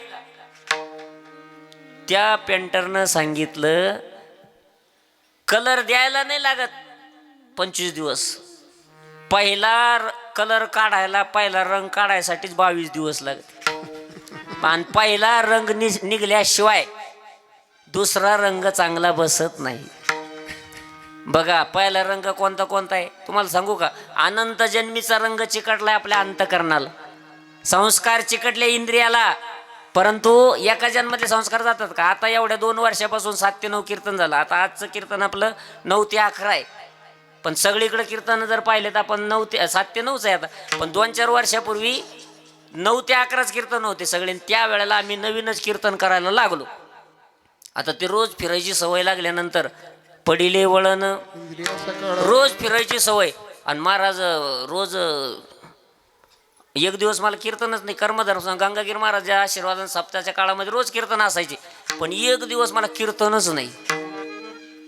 त्या पेंटरनं सांगितलं कलर द्यायला नाही लागत 25 दिवस, पहिला कलर काढायला, पहिला रंग काढायसाठीच 22 दिवस लागत. आणि पहिला रंग निघल्याशिवाय दुसरा रंग चांगला बसत नाही. बघा पहिला रंग कोणता आहे तुम्हाला सांगू का? अनंत जन्मीचा रंग चिकटलाय आपल्या अंतकरणाला, संस्कार चिकटले इंद्रियाला. परंतु एका जन्मातले संस्कार जातात का? आता एवढ्या 2 वर्षापासून 7 ते 9 कीर्तन झालं. आता आजचं कीर्तन आपलं 9 ते 11 आहे, पण सगळीकडे कीर्तन जर पाहिले तर आपण 7 ते 9च आहे आता. पण 2-4 वर्षापूर्वी 9 ते 11च कीर्तन होते सगळे. त्या वेळेला आम्ही नवीनच कीर्तन करायला लागलो. आता ते रोज फिरायची सवय लागल्यानंतर पडिले वळण, रोज फिरायची सवय. आणि महाराज रोज एक दिवस मला कीर्तनच नाही, कर्मधर्म गंगागीर महाराजच्या आशीर्वाद सप्ताहाच्या काळामध्ये रोज कीर्तन असायचे, पण एक दिवस मला कीर्तनच नाही.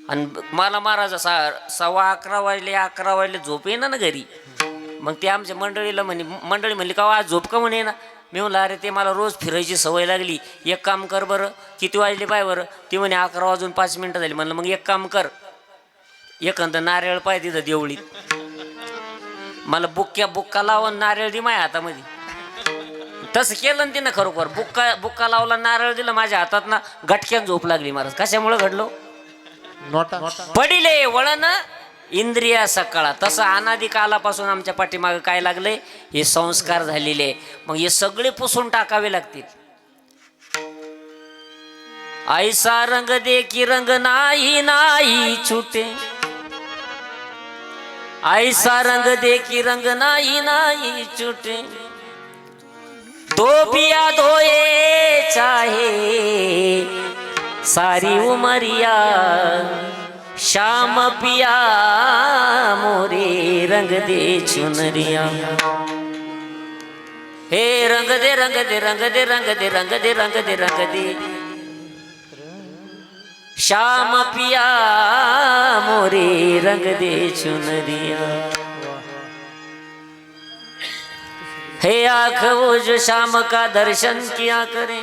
आणि मला महाराज 11:15 वाजले 11 वाजले झोप येईना ना घरी. मग ते आमच्या मंडळी म्हणली का आज झोप का म्हणे ना. मी म्हणलं अरे ते मला रोज फिरायची सवय लागली, एक काम कर बरं. किती वाजले पाय बरं? ती म्हणे 11 वाजून 5 मिनटं झाली. म्हणलं मग एक काम कर, एखादं नारळ पाय तिथं देवळीत, मला बुक्का लावून नारळ दे माझ्या हातामध्ये. तसं केलं ना तिनं खरोखर. बुक्का लावला, नारळ दिलं माझ्या हातात ना, घटक्यात झोप लागली महाराज. कशामुळे घडलो? पडिले वळण इंद्रिया सकाळा. तसं अनादी कालापासून आमच्या पाठीमागे काय लागले? हे संस्कार झालेले. मग हे सगळे पुसून टाकावे लागतील. ऐसा रंग दे की रंग नाही नाही छुटे, ऐसा रंग दे की रंग नाही नाही छुटे, दो पिया धोए चाहे सारी उमरिया, श्याम पिया मोरे रंग दे चुनरिया. हे रंग दे रंग दे रंग दे रंग दे रंग दे रंग दे रंग दे, श्याम पिया मोरे रंग दे चुनरिया. हे आँख वो जो शाम का दर्शन किया करे,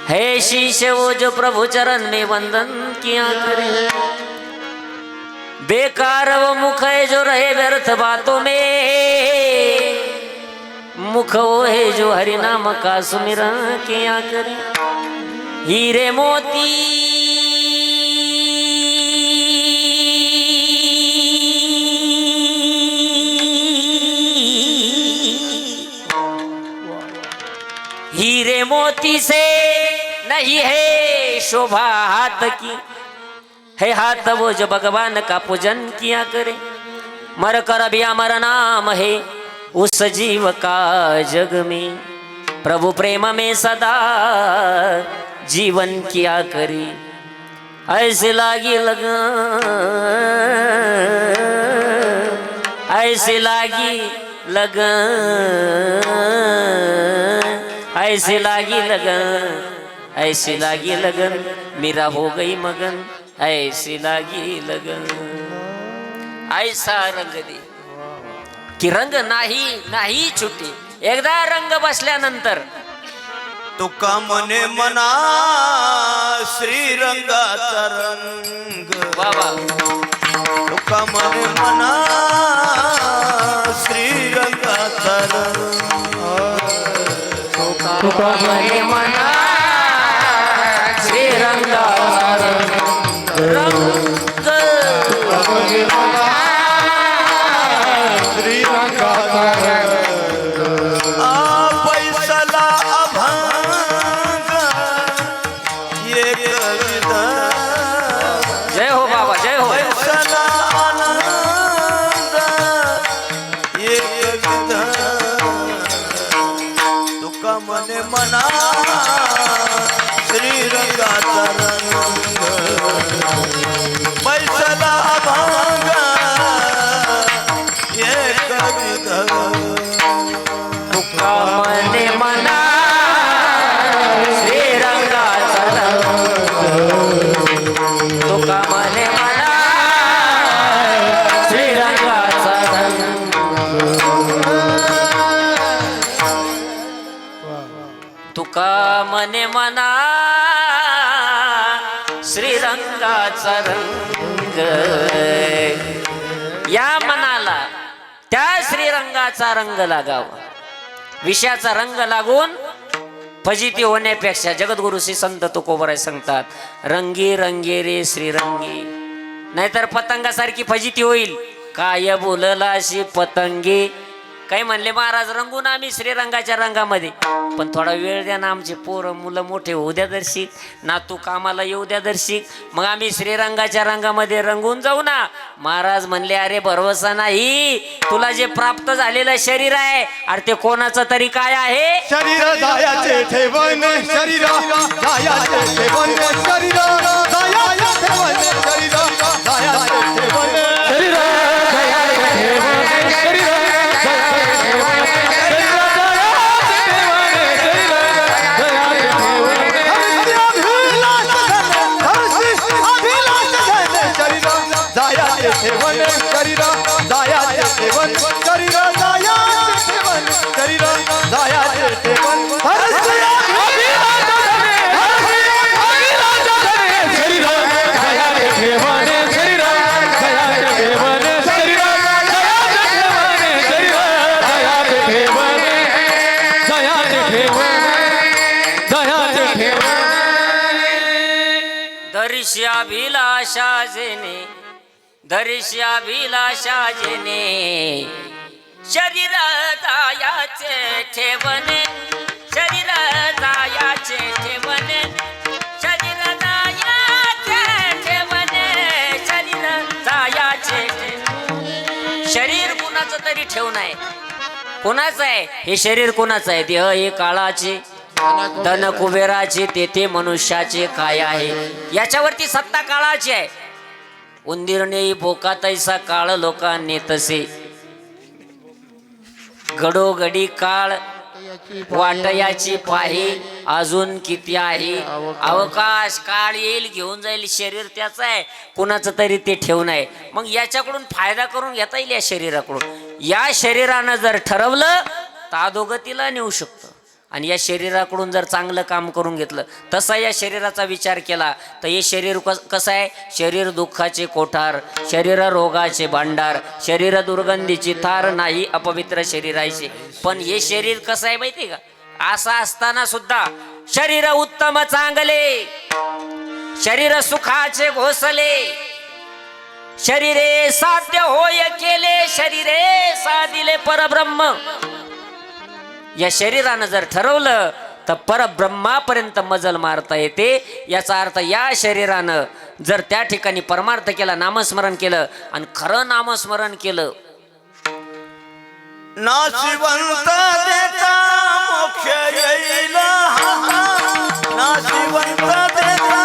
है शीश वो जो प्रभु चरण में वंदन किया करे, बेकार वो मुख है जो रहे व्यर्थ बातों में, मुख वो है जो हरि नाम का सुमिरन किया करे. हीरे मोती हीरे मोती से नहीं है शोभा हाथ की, है हाथ वो जो भगवान का पूजन किया करे, मर कर भी अमर नाम है उस जीव का जग में, प्रभु प्रेम में सदा जीवन किया करे, ऐसे लागी लगन, ऐसे लागी लगन, ऐसे लागी लगन, ऐसे लागी लगन, मेरा हो गई मगन, ऐसे लागी लगन. ऐसा रंग दे की रंग नाही नाही छुटी. एकदा रंग बसल्यानंतर तुका मने मना श्रीरंगाचा रंग, बाबा तुका मने मना श्रीरंगाचा रंग, तुका मने मना श्रीरंगाचा रंग, पैसला अभंग एक विधा, जय हो बाबा जय हो. पैसला आनंद एक विधा, तुका मने मना श्रीरंगाचा रंग, पैसला अभंग एक विधा, तुका मने मना श्रीरंगाचा रंग, तुका मने मना श्रीरंगाचा रंग. तुका मने मना श्रीरंगाचा रंग, या मनाला त्या श्रीरंगाचा रंग लागावा. विषयाचा रंग लागून फजिती होण्यापेक्षा जगद्गुरु श्री संत तुकोबराय सांगतात, रंगी रंगे रे श्रीरंगी, नाहीतर पतंगासारखी फजिती होईल. काय बोललाशी पतंगे, काही म्हणले महाराज रंगून आम्ही श्रीरंगाच्या रंगामध्ये, पण थोडा वेळ द्या ना, आमचे पोरं मुलं मोठे होऊ द्या दर्शिक, नातू कामाला येऊ द्या दर्शिक, मग आम्ही श्रीरंगाच्या रंगामध्ये रंगून जाऊ ना. महाराज म्हणले अरे भरवसा नाही, तुला जे प्राप्त झालेलं शरीर आहे अरे ते कोणाचं तरी काय आहे. शरीर जायाचे ठेवण, शरीर जायाचे ठेवण, शरीर जायाचे ठेवण, शरीर जायाचे ठेवण, शरीर जायाचे ठेवण, शरीर दर्श्याभिलाषा जेने, दर्श्याभिलाषा जेने, शरीर जायाचे ठेवणे, शरीर जायाचे ठेवणे, शरीर जायाचे ठेवणे, शरीर जायाचे ठेवणे. शरीर कुणाचं तरी ठेवणं आहे. कोणाचं आहे हे शरीर? कोणाचं आहे? देह हे काळाचे, धन कुबेराचे, तेथे मनुष्याचे काय आहे. याच्यावरती सत्ता काळाची आहे. उंदीरने भोका तैसा काळ लोकांनी तसे, घडोघडी काळ वाटयाची पाही अजून किती आहे. अवकाश काळ येईल घेऊन जाईल, शरीर त्याचं आहे, कुणाचं तरी ते ठेवणं आहे. मग याच्याकडून फायदा करून घेता येईल या शरीराकडून. या शरीरानं जर ठरवलं तर अधोगतीला नेऊ शकतं, आणि या शरीराकडून जर चांगलं काम करून घेतलं, तसा या शरीराचा विचार केला तर हे शरीर कसं आहे? शरीर दुःखाचे कोठार, शरीर रोगाचे भांडार, शरीर दुर्गंधीची थार, नाही अपवित्र शरीराचे. पण हे शरीर कसं आहे माहिती का? असं असताना सुद्धा शरीर उत्तम चांगले, शरीर सुखाचे घोसले, शरीरे साध्य होय केले, शरीरे साधिले परब्रह्म. या शरीरानं जर ठरवलं तर परब्रह्मापर्यंत मजल मारता येते. याचा अर्थ या शरीरानं जर त्या ठिकाणी परमार्थ केला, नामस्मरण केलं आणि खरं नामस्मरण केलं, नाशिवंत देता मोक्ष येईल हाता, नाशिवंत देता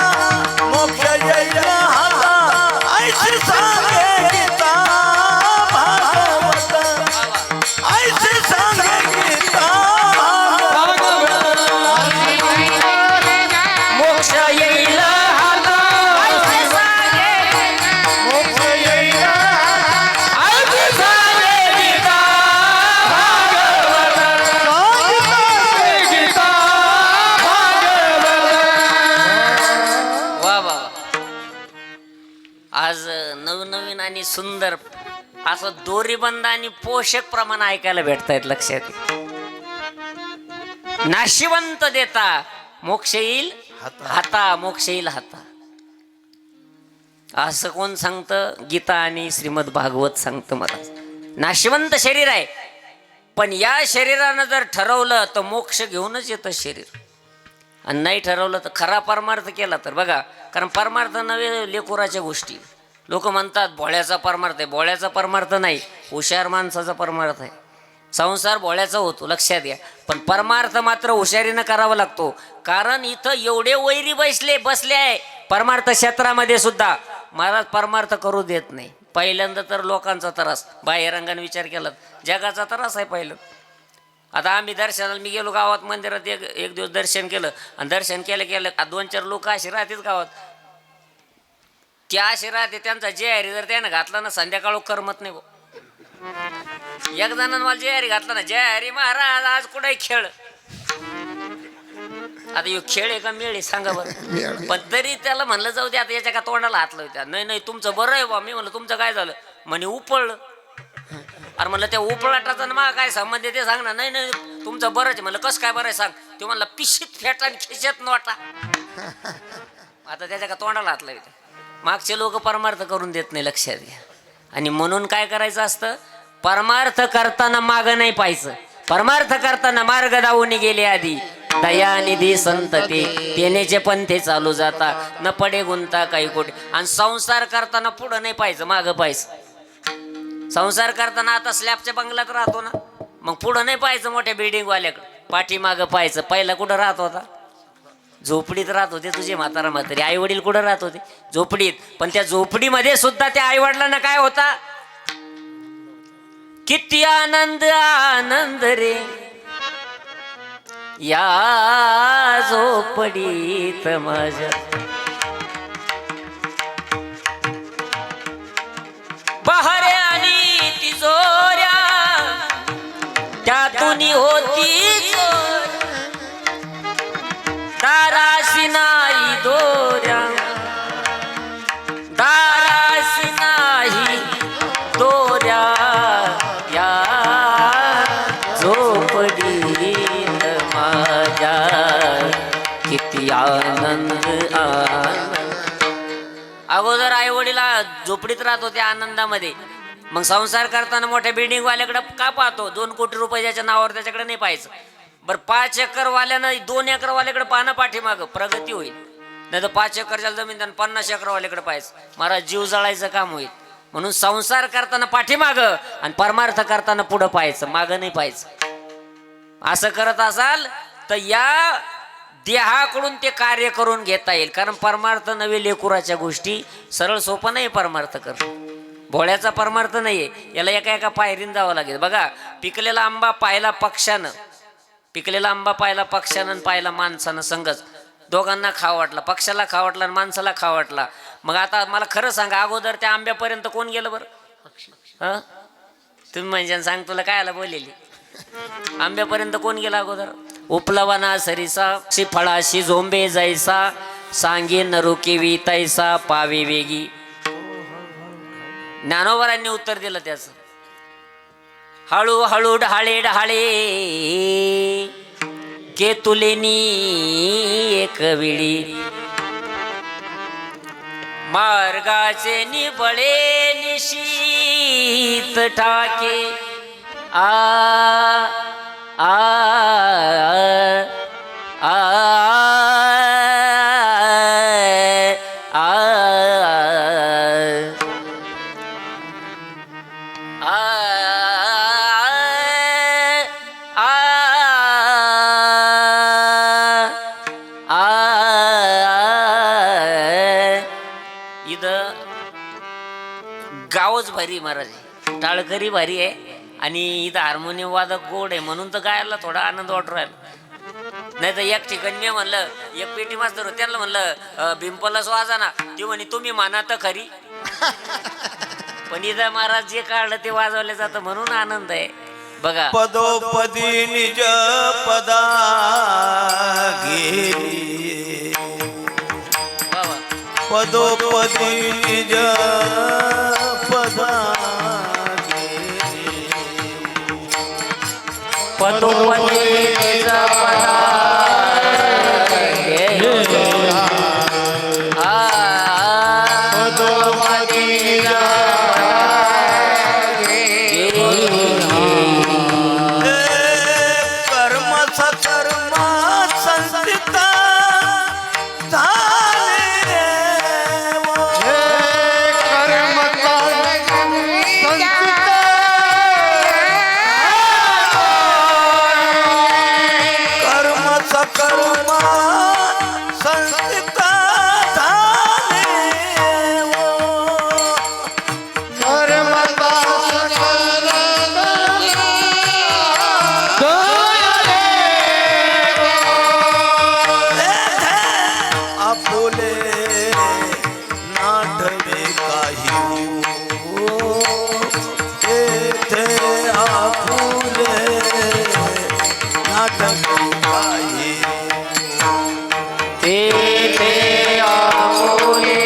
मोक्ष येईल हाता, ऐशी सांगे गीता भागवत, ऐशी सांगे गीता भागवत. मोक्ष येईल हाता, ऐसे सांगे, मोक्ष येईल ऐसे सांगे गीता भागवत. गीता वा वा. आज नवनवीन आणि सुंदर असं दोरीबंद आणि पोषक प्रमाण ऐकायला भेटतायत. लक्षात घ्या. नाशिवंत देता मोक्ष येईल हाता, मोक्ष येईल हाता, असं कोण सांगतं? गीता आणि श्रीमद भागवत सांगतं मला. नाशिवंत शरीर आहे, पण या शरीरानं जर ठरवलं तर मोक्ष घेऊनच येतं शरीर, आणि नाही ठरवलं तर खरा परमार्थ केला तर बघा. कारण परमार्थ नव्हे लेकुराच्या गोष्टी. लोक म्हणतात भोळ्याचा परमार्थ आहे. भोळ्याचा परमार्थ नाही, हुशार माणसाचा परमार्थ आहे. संसार भोळ्याचा होतो, लक्षात घ्या. पण परमार्थ मात्र हुशारीनं करावा लागतो. कारण इथं एवढे वैरी बसले आहे परमार्थ क्षेत्रामध्ये सुद्धा, महाराज परमार्थ करू देत नाही. पहिल्यांदा तर लोकांचा त्रास, बाह्यरंगाने विचार केला जगाचा त्रास आहे पहिलं. आता आम्ही दर्शनाला मी गेलो गावात, मंदिरात एक दिवस दर्शन केलं, आणि दर्शन केलं 2-4 लोक असे राहतात गावात, त्या असे राहते, त्यांचा जेहारी जर त्यानं घातला ना संध्याकाळ करमत नाही. एक जणांना मला जेहारी घातला ना, जेहारी महाराज आज कुठे खेळ. आता यो खेळ आहे का मेळ आहे सांगा बरं. पण तरी त्याला म्हणलं जाऊ दे, आता याच्या का तोंडाला हातलं होत्या. नाही तुमचं बरं आहे बा. मी म्हणलं तुमचं काय झालं? म्हणे उपळलं. अरे म्हणलं त्या उपळाटाचा ना काय संबंध आहे ते सांग ना. नाही तुमचं बरंच. म्हणलं कसं काय बरं आहे सांग. ते म्हणलं पिशीत फेटा आणि खिशात नोटा. आता त्याच्या का तोंडाला हातलं होत्या. मागचे लोक परमार्थ करून देत नाही, लक्षात घ्या. आणि म्हणून काय करायचं असतं, परमार्थ करताना मागं नाही पाहायचं. परमार्थ करताना मार्ग दावून गेले आधी, दयानिधी संतते तेनेचे पंथे चालू जाता, न पडे गुंता काही कोटी. आणि संसार करताना पुढं नाही पाहायचं, मागं पाहायचं. संसार करताना आता स्लॅबच्या बंगल्यात राहतो ना, मग पुढं नाही पाहायचं मोठ्या बिल्डिंग वाल्याकडे, पाठीमागं पाहायचं. पहिला कुठं राहत होता? झोपडीत राहत होते तुझे म्हातारा म्हातारी. आई वडील कुठं राहत होते? झोपडीत. पण त्या झोपडीमध्ये सुद्धा त्या आई वडिलांना काय होता? किती आनंद आनंद रे या झोपडीत माझ्या. बहारे आणि तिजोऱ्या त्यातून होती चोर, दाराशी नाही दोऱ्या, दाराशी नाही दोऱ्या या झोपडीत माझ्या. किती आनंद आनंद. अगोदर आई वडीला झोपडीत राहत होते आनंदामध्ये. मग संसार करताना मोठ्या बिल्डिंग वाल्याकडे का पाहतो? 2 कोटी रुपयाच्या नावावर त्याच्याकडे नाही पाहायचं. बरं 5 एकर वाल्यानं 2 एकर वाल्याकडे पाहणं पाठीमागं, प्रगती होईल. नाही तर 5 एकरच्या जमीन त्यानं 50 एकर वाल्याकडे पाहायचं, मला जीव जळायचं काम होईल. म्हणून संसार करताना पाठीमागं आणि परमार्थ करताना पुढं पाहायचं, मागं नाही पाहायचं. असं करत असाल तर या देहाकडून ते कार्य करून घेता येईल. कारण परमार्थ नवे लेकुराच्या गोष्टी, सरळ सोपं नाही परमार्थ करणं. भोळ्याचा परमार्थ नाहीये, याला एका पायरीन जावं लागेल. बघा, पिकलेला आंबा पाहिला पक्षानं, पिकलेला आंबा पाहिला पक्षानं, पाहिला माणसानं संगच. दोघांना खावा वाटला, पक्षाला खावा वाटला आणि माणसाला खावा वाटला. मग आता मला खरं सांगा, अगोदर त्या आंब्यापर्यंत कोण गेलं बरं? हा, तुम्ही म्हणजे सांग, तुला काय आला बोलेली? आंब्यापर्यंत कोण गेला अगोदर? उपलवना सरिसा फळाशी झोंबे जैसा, सांगे नरू केवी तैसा पावे वेगी. ज्ञानोबरांनी उत्तर दिलं त्याचं. हळूहळू ढाळे ढाळे के तुलेनी एक वेळी, मार्गाचे निबळे निशीत ठाके. आ आ आ आ इथं गावच भारी महाराज, टाळकरी भारी आहे आणि इथं हार्मोनियम वादक गोड आहे, म्हणून तर गायला थोडा आनंद वाटू राहिला. नाही तर एक ठिकाणी मी म्हणलं, एक पेटी मास्तर होते, त्यांना म्हणलं बिंपलच वाजा ना, ती म्हणे तुम्ही माना तर खरी. पण इथं महाराज जे काढलं ते वाजवले जातं म्हणून आनंद आहे बघा. पदोपदी निज पदा घे, बाबा पदोपदी निज पदा घे, पदोपदी निज पदा घे. पदोपदी निज कर्म सकर्म संस्थिता झाले कर्म सकर्म संस्थिता झाले आपुले नाठवे काही येथे आपुले नाठवे काही ते आपुले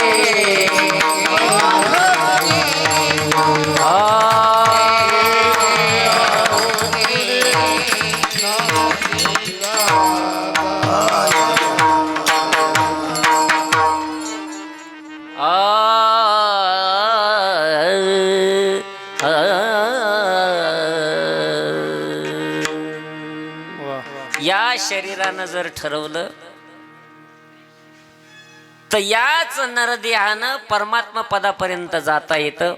या शरीरानं जर ठरवलं तर याच नरदेहानं परमात्मा पदापर्यंत जाता येतं.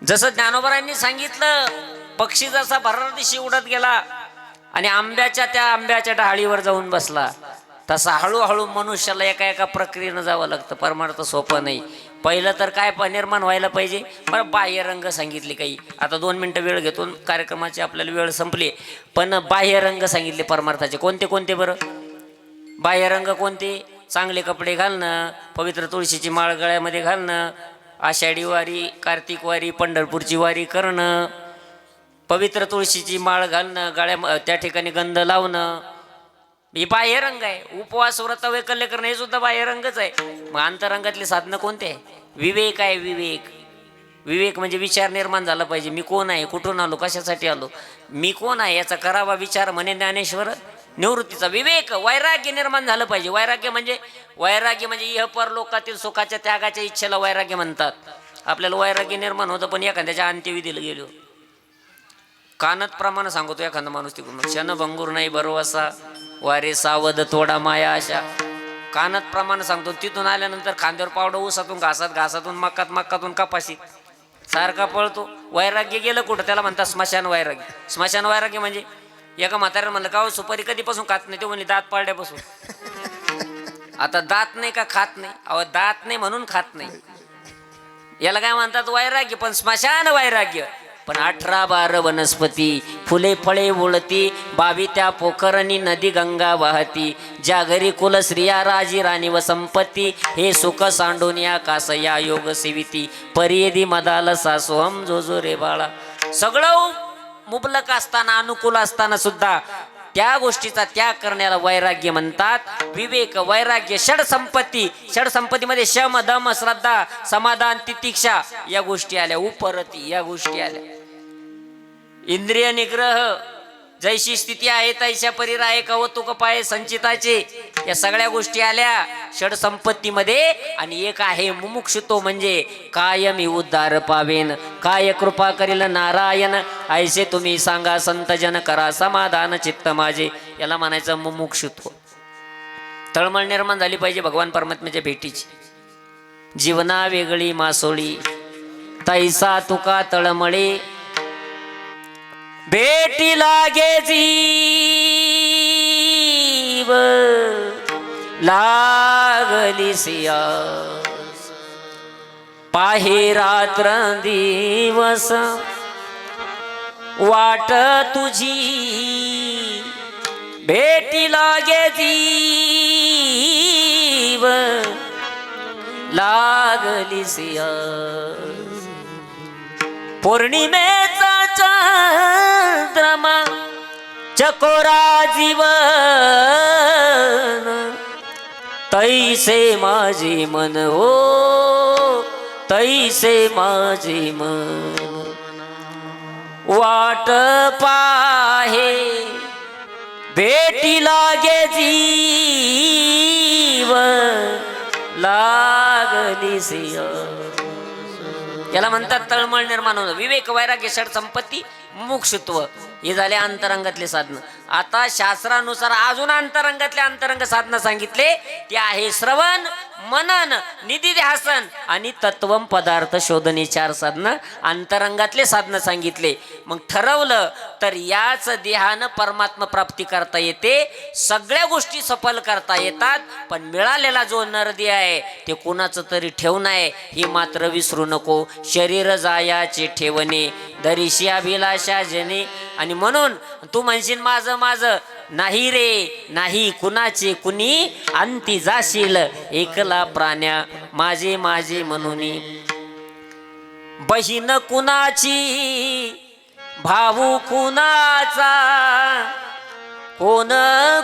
जसं ज्ञानोबरांनी सांगितलं, पक्षी जसा भरार दिशी उडत गेला आणि आंब्याच्या डहाळीवर जाऊन बसला, तसा हळूहळू मनुष्याला एका एका प्रक्रियेनं जावं लागतं. परमार्थ सोपं नाही. पहिलं तर काय निर्माण व्हायला पाहिजे, बरं बाह्य रंग सांगितले काही, आता 2 मिनटं वेळ घेतो, कार्यक्रमाची आपल्याला वेळ संपली, पण बाह्य रंग सांगितले परमार्थाचे. कोणते कोणते बरं बाह्य रंग? कोणते? चांगले कपडे घालणं, पवित्र तुळशीची माळ गळ्यामध्ये घालणं, आषाढी वारी, कार्तिक वारी, पंढरपूरची वारी करणं, पवित्र तुळशीची माळ घालणं, गळ्या त्या ठिकाणी गंध लावणं, हे बाह्य रंग आहे. उपवास, व्रत, वैकल्य करणं हे सुद्धा बाह्य रंगच आहे. मग अंतरंगातले साधनं कोणते आहे? विवेक आहे. विवेक म्हणजे विचार निर्माण झाला पाहिजे. मी कोण आहे, कुठून आलो, कशासाठी आलो, मी कोण आहे याचा करावा विचार, म्हणे ज्ञानेश्वर. निवृत्तीचा विवेक, वैराग्य निर्माण झालं पाहिजे. वैराग्य म्हणजे इह परलोकातील सुखाच्या त्यागाच्या इच्छेला वैराग्य म्हणतात. आपल्याला वैराग्य निर्माण होतं, पण एखाद्याच्या अंत्यविधीला गेलो, कानात प्रमाण सांगतो एखादा माणूस तिकडून, क्षणभंगूर नाही भरवसा, वारे सावध थोडा माया अशा, कानात प्रमाण सांगतो. तिथून आल्यानंतर खांद्यावर पावडं, ऊसातून घासातून मक्कातून कपाशीत सारखा पळतो. वैराग्य गेलं कुठं? त्याला म्हणतात स्मशान वैराग्य. स्मशान वैराग्य म्हणजे एका म्हाताऱ्यानं म्हणलं, का सुपारी कधीपासून खात नाही? ते म्हणले दात पाडल्यापासून. आता दात नाही का खात नाही? अहो दात नाही म्हणून खात नाही, याला काय म्हणतात? वैराग्य. पण स्मशान वैराग्य. पण 18-12 वनस्पती, फुले फळे उळती, 22 त्या पोखरणी नदी गंगा वाहती, ज्या घरी कुल स्त्रिया राजी राणी व संपत्ती, हे सुख सांडून या कास या योग सेविती, परियेदी मदाल सासोहम जो रे बाळा. सगळं मुबलक असताना, अनुकूल असताना सुद्धा त्या गोष्टीचा त्याग करण्याला वैराग्य म्हणतात. विवेक, वैराग्य, षडसंपत्तीमध्ये शम, दम, श्रद्धा, समाधान, तितिक्षा या गोष्टी आल्या. उपरती या गोष्टी आल्या. इंद्रिय निग्रह जैशी स्थिती आहे तैशा परी राहे कौतुक पाये संचिताचे. या सगळ्या गोष्टी आल्या षड संपत्तीमध्ये. आणि एक आहे मुमुक्षुतो म्हणजे कायमी उद्धार पावेन, काय कृपा करील नारायण, ऐसे तुम्ही सांगा संतजन करा समाधान चित्त माझे. याला म्हणायचं मुमुक्षुत्व. तळमळ निर्माण झाली पाहिजे भगवान परमात्म्याच्या भेटीची. जीवना वेगळी मासोळी तैसा तुका तळमळे, भेटी लागे जीव लागली सियास, पाहे रात्र दिवस वाट तुझी, भेटी लागे जीव लागली सियास. पौर्णिमेचा चंद्रमा चकोरा जीवन, तैसे माझे मन हो तैसे माझे मन, वाट पाहे भेटी लागे जीव लागली सियास. याला म्हणतात तळमळ निर्माण होणं. विवेक वैराग्य षड संपत्ती मुमुक्षुत्व हे झाले अंतरंगातले साधनं. आता शास्त्रानुसार अजून अंतरंग साधनं सांगितले. ते आहे श्रवण, मनन, निधिध्यासन आणि तत्वम पदार्थ शोधने. 4 साधनं अंतरंगातले साधनं सांगितले. मग ठरवलं तर याच देहानं परमात्मा प्राप्ती करता येते. सगळ्या गोष्टी सफल करता येतात. पण मिळालेला जो नरदेह आहे ते कुणाचं तरी ठेवणं आहे हे मात्र विसरू नको. शरीर जायाचे ठेवणे दरीशी अभिलाषा जने. आणि म्हणून तू म्हणशील माझं माझं, नाही रे नाही कुणाचे कुणी, अंती जाशील एकला प्राण्या माझे माझे म्हणून. बहीण कुणाची भाऊ कुणाचा, कोण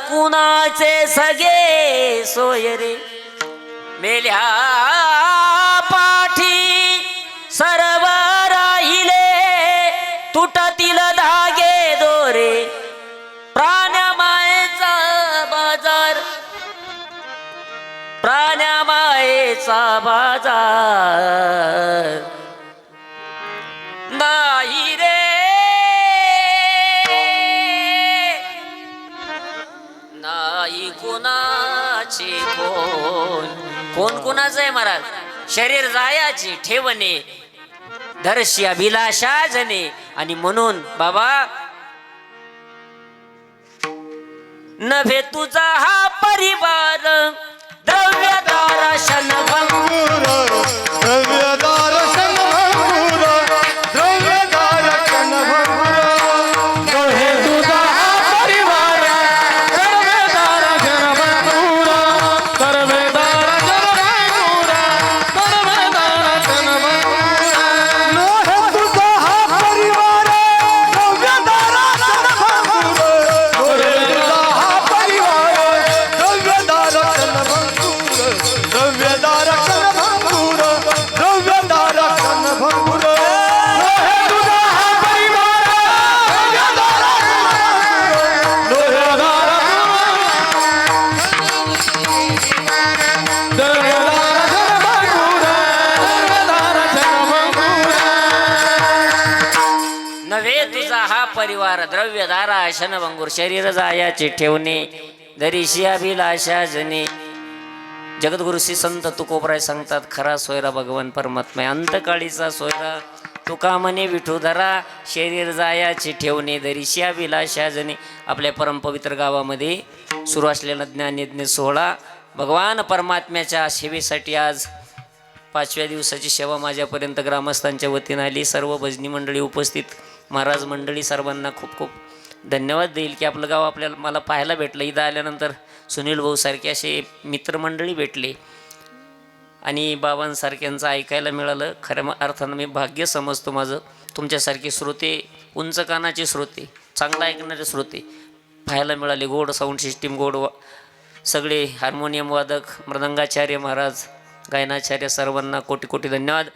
कुणाचे सगळे सोय रे. मेल्या पाठी सर्व राहिले, तुटतील धागे दोरे, प्राण्या मायेचा बाजार नाही रे नाही कुणाचे कोण कुणाचं आहे महाराज. शरीर जायाची ठेवणे धरशी अभिलाषा जने. आणि म्हणून बाबा नभे तुझा हा परिवार, द्रव्यदार शनभंगूर, द्रव्यदार शनभंगूर, द्रव्यदार शनभंगूर. नभे तुझा हा परिवार, द्रव्यदार शनभंगूर, द्रव्यदार शनभंगूर, द्रव्यदार शनभंगूर. नभे तुझा हा परिवार, द्रव्यदार शनभंगूर, द्रव्यदार हा परिवार, द्रव्यदार शनभंगूर, द्रव्यदार शनभंगूर, द्रव्यदार शनभंगूर. नभे तुझा हा परिवार, द्रव्यदार शनभंगूर, द्रव्यदार नव्हे तुझा हा परिवार द्रव्यदारा शनभंगूर. शरीर जायाचे ठेवणे दरीशी अभिलाषा जने. जगद्गुरु श्री संत तुकोबराय सांगतात खरा सोयरा भगवान परमात्मा आहे. अंतकाळीचा सोयरा तुका म्हणे विठूधरा, शरीर जायाचे ठेवणे दरीशी अभिलाषा जने. आपल्या परमपवित्र गावामध्ये सुरू असलेला ज्ञानयज्ञ सोहळा भगवान परमात्म्याच्या सेवेसाठी आज 5व्या दिवसाची सेवा माझ्यापर्यंत ग्रामस्थांच्या वतीनं आली. सर्व भजनी मंडळी उपस्थित, महाराज मंडळी, सर्वांना खूप खूप धन्यवाद देईल की आपलं गाव मला पाहायला भेटलं. इथं आल्यानंतर सुनील भाऊ सारखे असे मित्रमंडळी भेटले आणि बाबांसारख्यांचं ऐकायला मिळालं. खऱ्या अर्थानं मी भाग्य समजतो माझं. तुमच्यासारखे श्रोते, उंच कानाचे श्रोते, चांगलं ऐकणारे श्रोते पाहायला मिळाले. गोड साऊंड सिस्टीम, गोड सगळे हार्मोनियम वादक, मृदंगाचार्य महाराज, गायनाचार्य, सर्वांना कोटी कोटी धन्यवाद.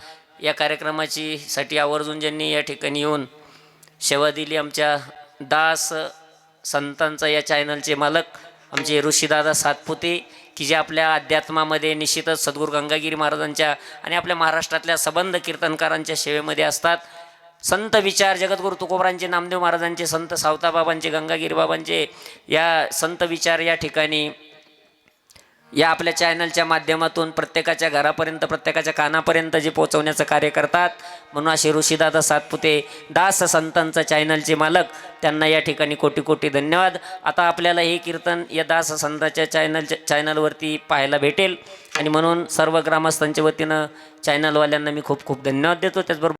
या कार्यक्रमाची साठी आवर्जून ज्यांनी या ठिकाणी येऊन सेवा दिली, आमच्या दास संतांचा या चॅनलचे मालक आमचे ऋषीदादा सातपुते, की जे आपल्या अध्यात्मामध्ये निश्चितच सद्गुरू गंगागिरी महाराजांच्या आणि आपल्या महाराष्ट्रातल्या सबंध कीर्तनकारांच्या सेवेमध्ये असतात. संत विचार जगद्गुरू तुकोबरांचे, नामदेव महाराजांचे, संत सावताबाबांचे, गंगागिरी बाबांचे या संत विचार या ठिकाणी या आपल्या चॅनलच्या माध्यमातून प्रत्येकाच्या घरापर्यंत, प्रत्येकाच्या कानापर्यंत जे पोहोचवण्याचं कार्य करतात. म्हणून असे ऋषीदादा सातपुते दास संतांचा चॅनलचे मालक, त्यांना या ठिकाणी कोटी कोटी धन्यवाद. आता आपल्याला हे कीर्तन या दास संतांच्या चॅनलवरती पाहायला भेटेल आणि म्हणून सर्व ग्रामस्थांच्या वतीनं चॅनलवाल्यांना मी खूप खूप धन्यवाद देतो. त्याचबरोबर